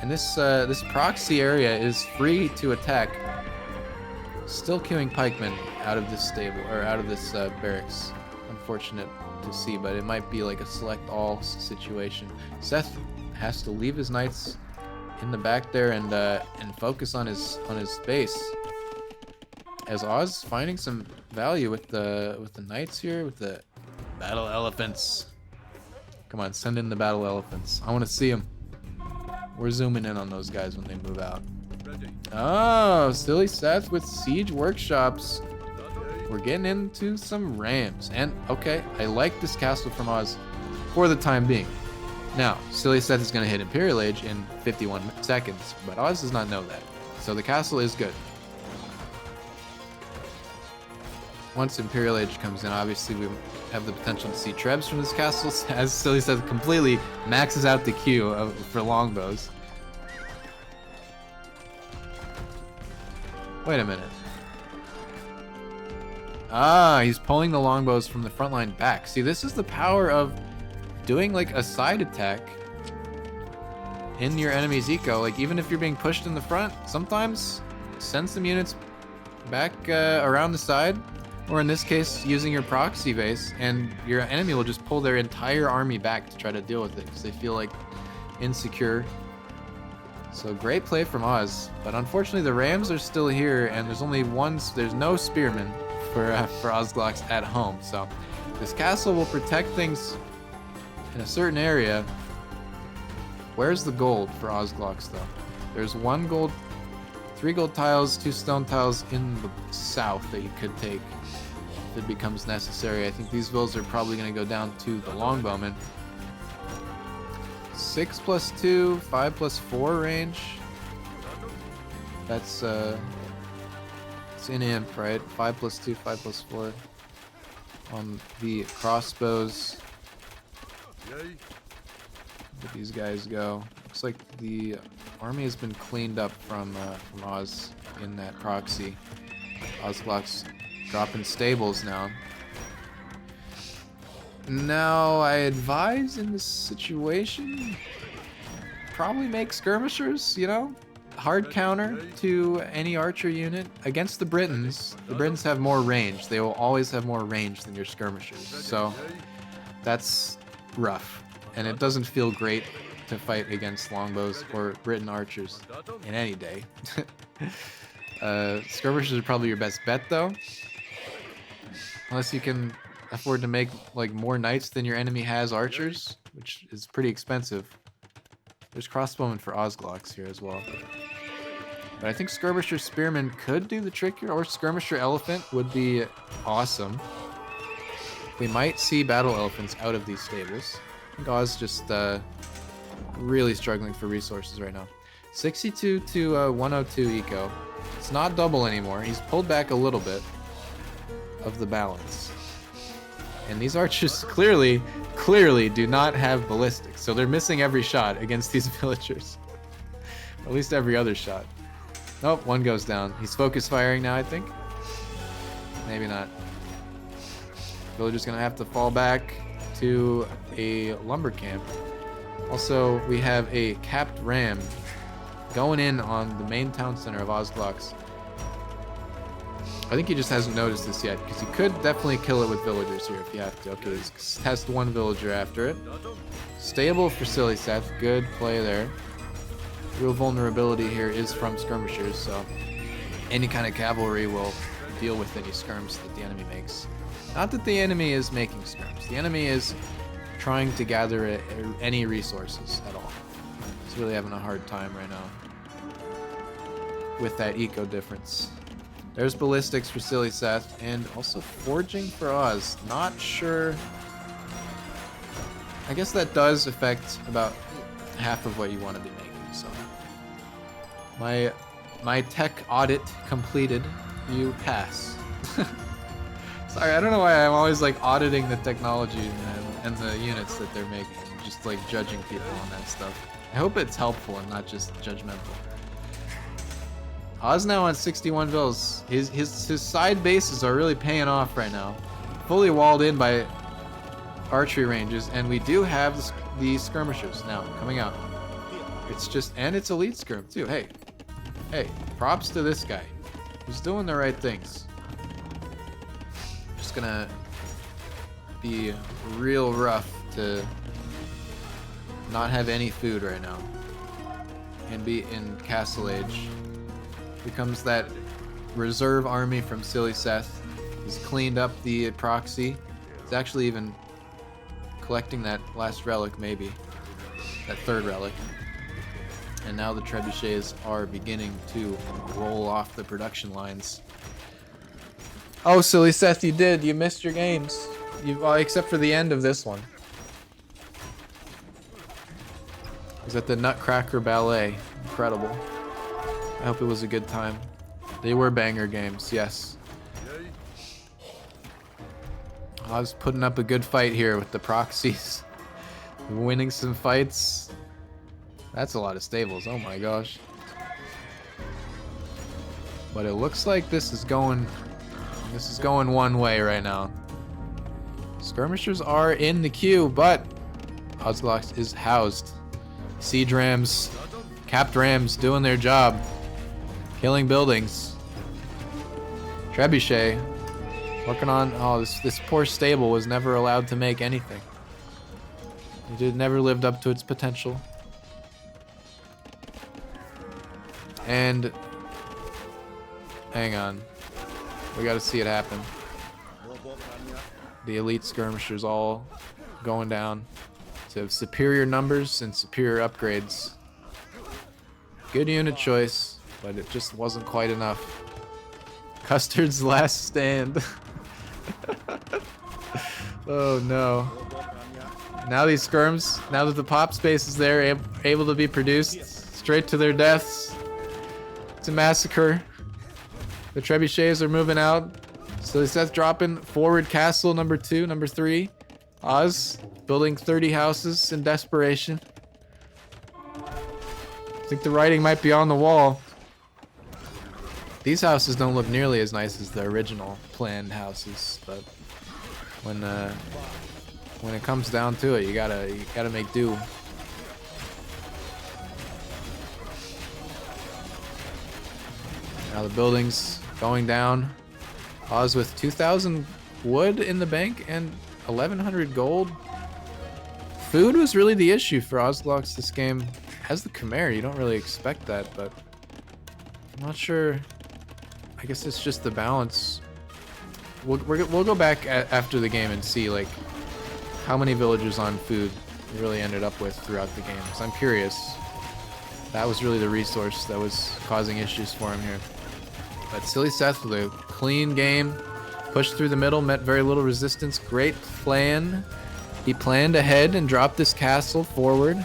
And this proxy area is free to attack. Still queuing pikemen out of this stable or out of this barracks. Unfortunate to see, but it might be like a select all situation. Seth has to leave his knights in the back there and focus on his base. As Oz finding some value with the knights here, with the battle elephants. Come on, send in the battle elephants. I want to see them. We're zooming in on those guys when they move out. Oh, sillySeth with siege workshops. We're getting into some rams. And okay, I like this castle from Oz for the time being. Now, sillySeth is going to hit Imperial Age in 51 seconds, but Oz does not know that. So the castle is good. Once Imperial Age comes in, obviously we have the potential to see trebs from this castle, as sillySeth completely maxes out the queue for longbows. Wait a minute. Ah, he's pulling the longbows from the front line back. See, this is the power of doing like a side attack in your enemy's eco. Like, even if you're being pushed in the front, sometimes send some units back around the side, or in this case, using your proxy base, and your enemy will just pull their entire army back to try to deal with it because they feel like insecure. So great play from Oz, but unfortunately the Rams are still here, and there's only one. There's no spearmen for Ozzglaux at home. So this castle will protect things in a certain area. Where's the gold for Ozzglaux though? There's 1 gold, 3 gold tiles, 2 stone tiles in the south that you could take if it becomes necessary. I think these villas are probably going to go down to the longbowmen. 6 plus 2, 5 plus 4 range. That's it's in imp, right? 5 plus 2, 5 plus 4 on the crossbows. Where these guys go? Looks like the army has been cleaned up from Oz in that proxy. Ozzglaux dropping stables now. Now, I advise in this situation, probably make skirmishers, you know? Hard counter to any archer unit. Against the Britons have more range. They will always have more range than your skirmishers. So, that's rough. And it doesn't feel great to fight against longbows or Briton archers in any day. Skirmishers are probably your best bet, though. Unless you can afford to make like more knights than your enemy has archers, which is pretty expensive. There's crossbowmen for Ozzglaux here as well. But I think skirmisher spearman could do the trick here, or skirmisher elephant would be awesome. We might see battle elephants out of these stables. I think Oz just really struggling for resources right now. 62 to 102 eco. It's not double anymore. He's pulled back a little bit of the balance. And these archers clearly do not have ballistics, so they're missing every shot against these villagers. At least every other shot. Nope, one goes down. He's focus firing now, I think. Maybe not. Villager's gonna have to fall back to a lumber camp. Also, we have a capped ram going in on the main town center of Ozzglaux. I think he just hasn't noticed this yet, because you could definitely kill it with villagers here if you have to. Okay, let's test one villager after it. Stable for sillySeth, good play there. Real vulnerability here is from skirmishers, so any kind of cavalry will deal with any skirms that the enemy makes. Not that the enemy is making skirms, the enemy is trying to gather any resources at all. He's really having a hard time right now with that eco difference. There's ballistics for sillySeth, and also forging for Oz. Not sure. I guess that does affect about half of what you want to be making. So my tech audit completed. You pass. Sorry, I don't know why I'm always like auditing the technology and the units that they're making, just like judging people on that stuff. I hope it's helpful and not just judgmental. Oz now on 61 vills. His side bases are really paying off right now. Fully walled in by archery ranges, and we do have the skirmishers now coming out. It's just, and it's elite skirm too. Hey, props to this guy. He's doing the right things. Just gonna be real rough to not have any food right now and be in castle age. Here comes that reserve army from sillySeth. He's cleaned up the proxy. He's actually even collecting that last relic, maybe. That third relic. And now the trebuchets are beginning to roll off the production lines. Oh, sillySeth, you did. You missed your games. Except for the end of this one. It was at the Nutcracker Ballet. Incredible. I hope it was a good time. They were banger games, yes. I was putting up a good fight here with the proxies. Winning some fights. That's a lot of stables, oh my gosh. But it looks like this is going one way right now. Skirmishers are in the queue, but Ozzglaux is housed. Siege rams, capped rams doing their job. Killing buildings. Trebuchet working on. Oh, this poor stable was never allowed to make anything. It never lived up to its potential. And hang on, we got to see it happen. The elite skirmishers all going down to have superior numbers and superior upgrades. Good unit choice. But it just wasn't quite enough. Custard's last stand. Oh no. Now these skirms, now that the pop space is there, able to be produced straight to their deaths. It's a massacre. The trebuchets are moving out. So sillySeth dropping forward castle number 2, number 3. Oz building 30 houses in desperation. I think the writing might be on the wall. These houses don't look nearly as nice as the original planned houses, but when when it comes down to it, you gotta make do. Now the building's going down. Oz with 2,000 wood in the bank and 1,100 gold. Food was really the issue for Ozzglaux this game. Has the Khmer, you don't really expect that, but I'm not sure. I guess it's just the balance. We'll go back after the game and see like how many villagers on food we really ended up with throughout the game. So I'm curious. That was really the resource that was causing issues for him here. But sillySeth with a clean game. Pushed through the middle, met very little resistance. Great plan. He planned ahead and dropped this castle forward.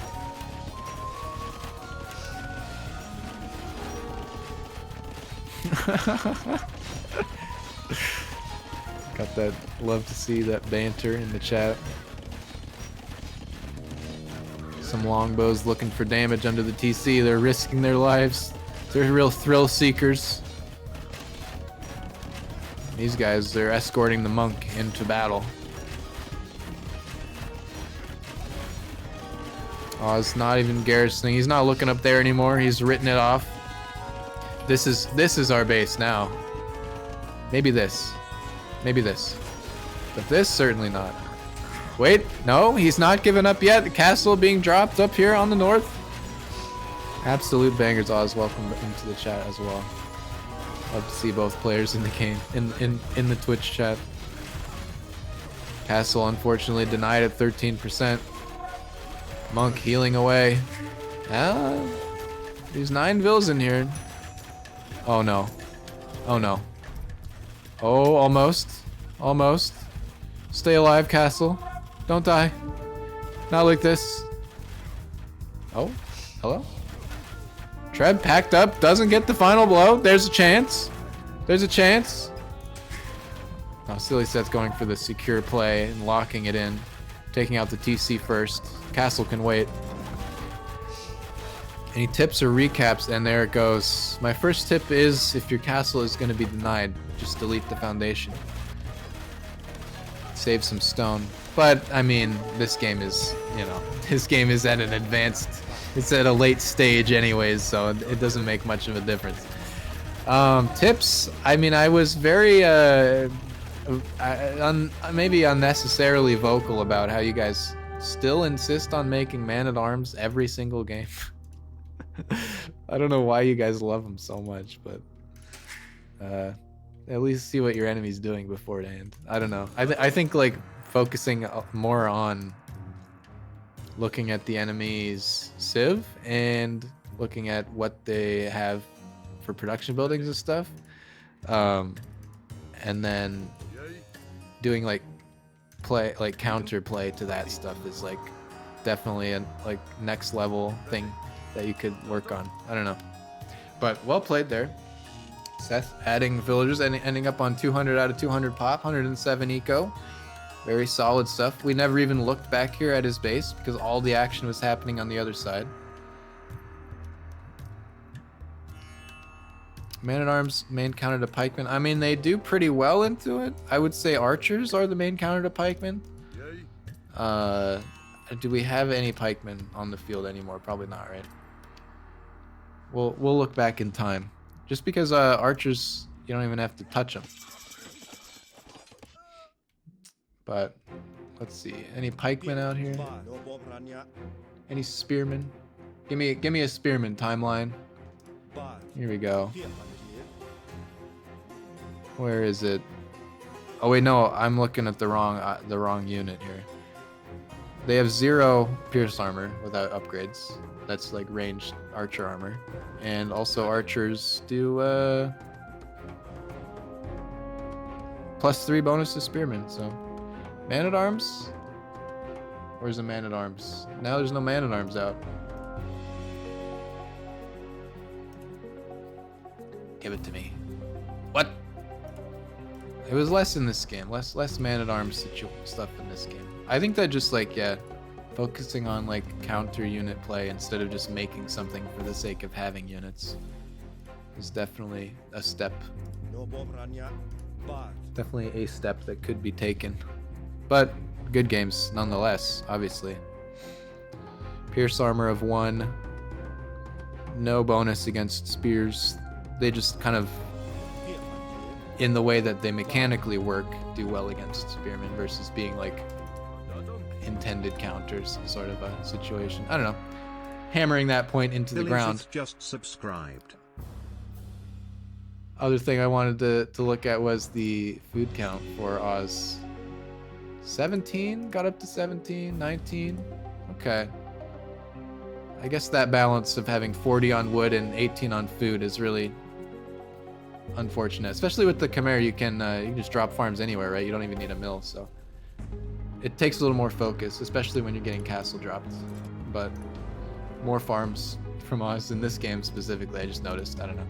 Got that. Love to see that banter in the chat. Some longbows looking for damage under the TC. They're risking their lives. They're real thrill seekers. These guys, they're escorting the monk into battle. Oz not even garrisoning. He's not looking up there anymore. He's written it off. This is our base now. Maybe this. Maybe this. But this, certainly not. Wait, no, he's not given up yet. The castle being dropped up here on the north. Absolute bangers, Oz. Welcome into the chat as well. Love to see both players in the game, in the Twitch chat. Castle unfortunately denied at 13%. Monk healing away. There's 9 vills in here. Oh no. Oh no. Oh, almost. Almost. Stay alive, castle. Don't die. Not like this. Oh, hello? Treb packed up, doesn't get the final blow. There's a chance. There's a chance. Oh, sillySeth going for the secure play and locking it in. Taking out the TC first. Castle can wait. Any tips or recaps? And there it goes. My first tip is if your castle is going to be denied, just delete the foundation. Save some stone. But, I mean, this game is, you know, this game is at an advanced, it's at a late stage anyways, so it doesn't make much of a difference. Tips? I mean, I was very, maybe unnecessarily vocal about how you guys still insist on making man-at-arms every single game. I don't know why you guys love them so much, but at least see what your enemy's doing beforehand. I don't know. I think like focusing more on looking at the enemy's civ and looking at what they have for production buildings and stuff, and then doing like counter play to that stuff is like definitely a like next level thing that you could work on. I don't know, but well played there. Seth adding villagers and ending up on 200 out of 200 pop, 107 eco. Very solid stuff. We never even looked back here at his base because all the action was happening on the other side. Man-at-arms, main counter to pikemen. I mean, they do pretty well into it. I would say archers are the main counter to pikemen. Do we have any pikemen on the field anymore? Probably not, right? We'll look back in time. Just because archers, you don't even have to touch them. But let's see. Any pikemen out here? Any spearmen? Give me a spearman timeline. Here we go. Where is it? Oh wait, no, I'm looking at the wrong unit here. They have 0 pierce armor without upgrades. That's like ranged archer armor. And also archers do +3 bonus to spearmen, so man-at-arms? Where's the man-at-arms? Now there's no man-at-arms out. Give it to me. What? It was less in this game. Less man-at-arms stuff in this game. I think that just like, yeah, focusing on like counter unit play instead of just making something for the sake of having units is definitely a step. Definitely a step that could be taken. But good games nonetheless, obviously. Pierce armor of 1. No bonus against spears. They just kind of, in the way that they mechanically work, do well against spearmen versus being like intended counters sort of a situation. I don't know. Hammering that point into the ground. Just subscribed. Other thing I wanted to look at was the food count for Oz. 17? Got up to 17, 19? Okay. I guess that balance of having 40 on wood and 18 on food is really unfortunate. Especially with the Khmer, you can just drop farms anywhere, right? You don't even need a mill, so it takes a little more focus, especially when you're getting castle dropped. But more farms from Oz in this game specifically, I just noticed. I don't know.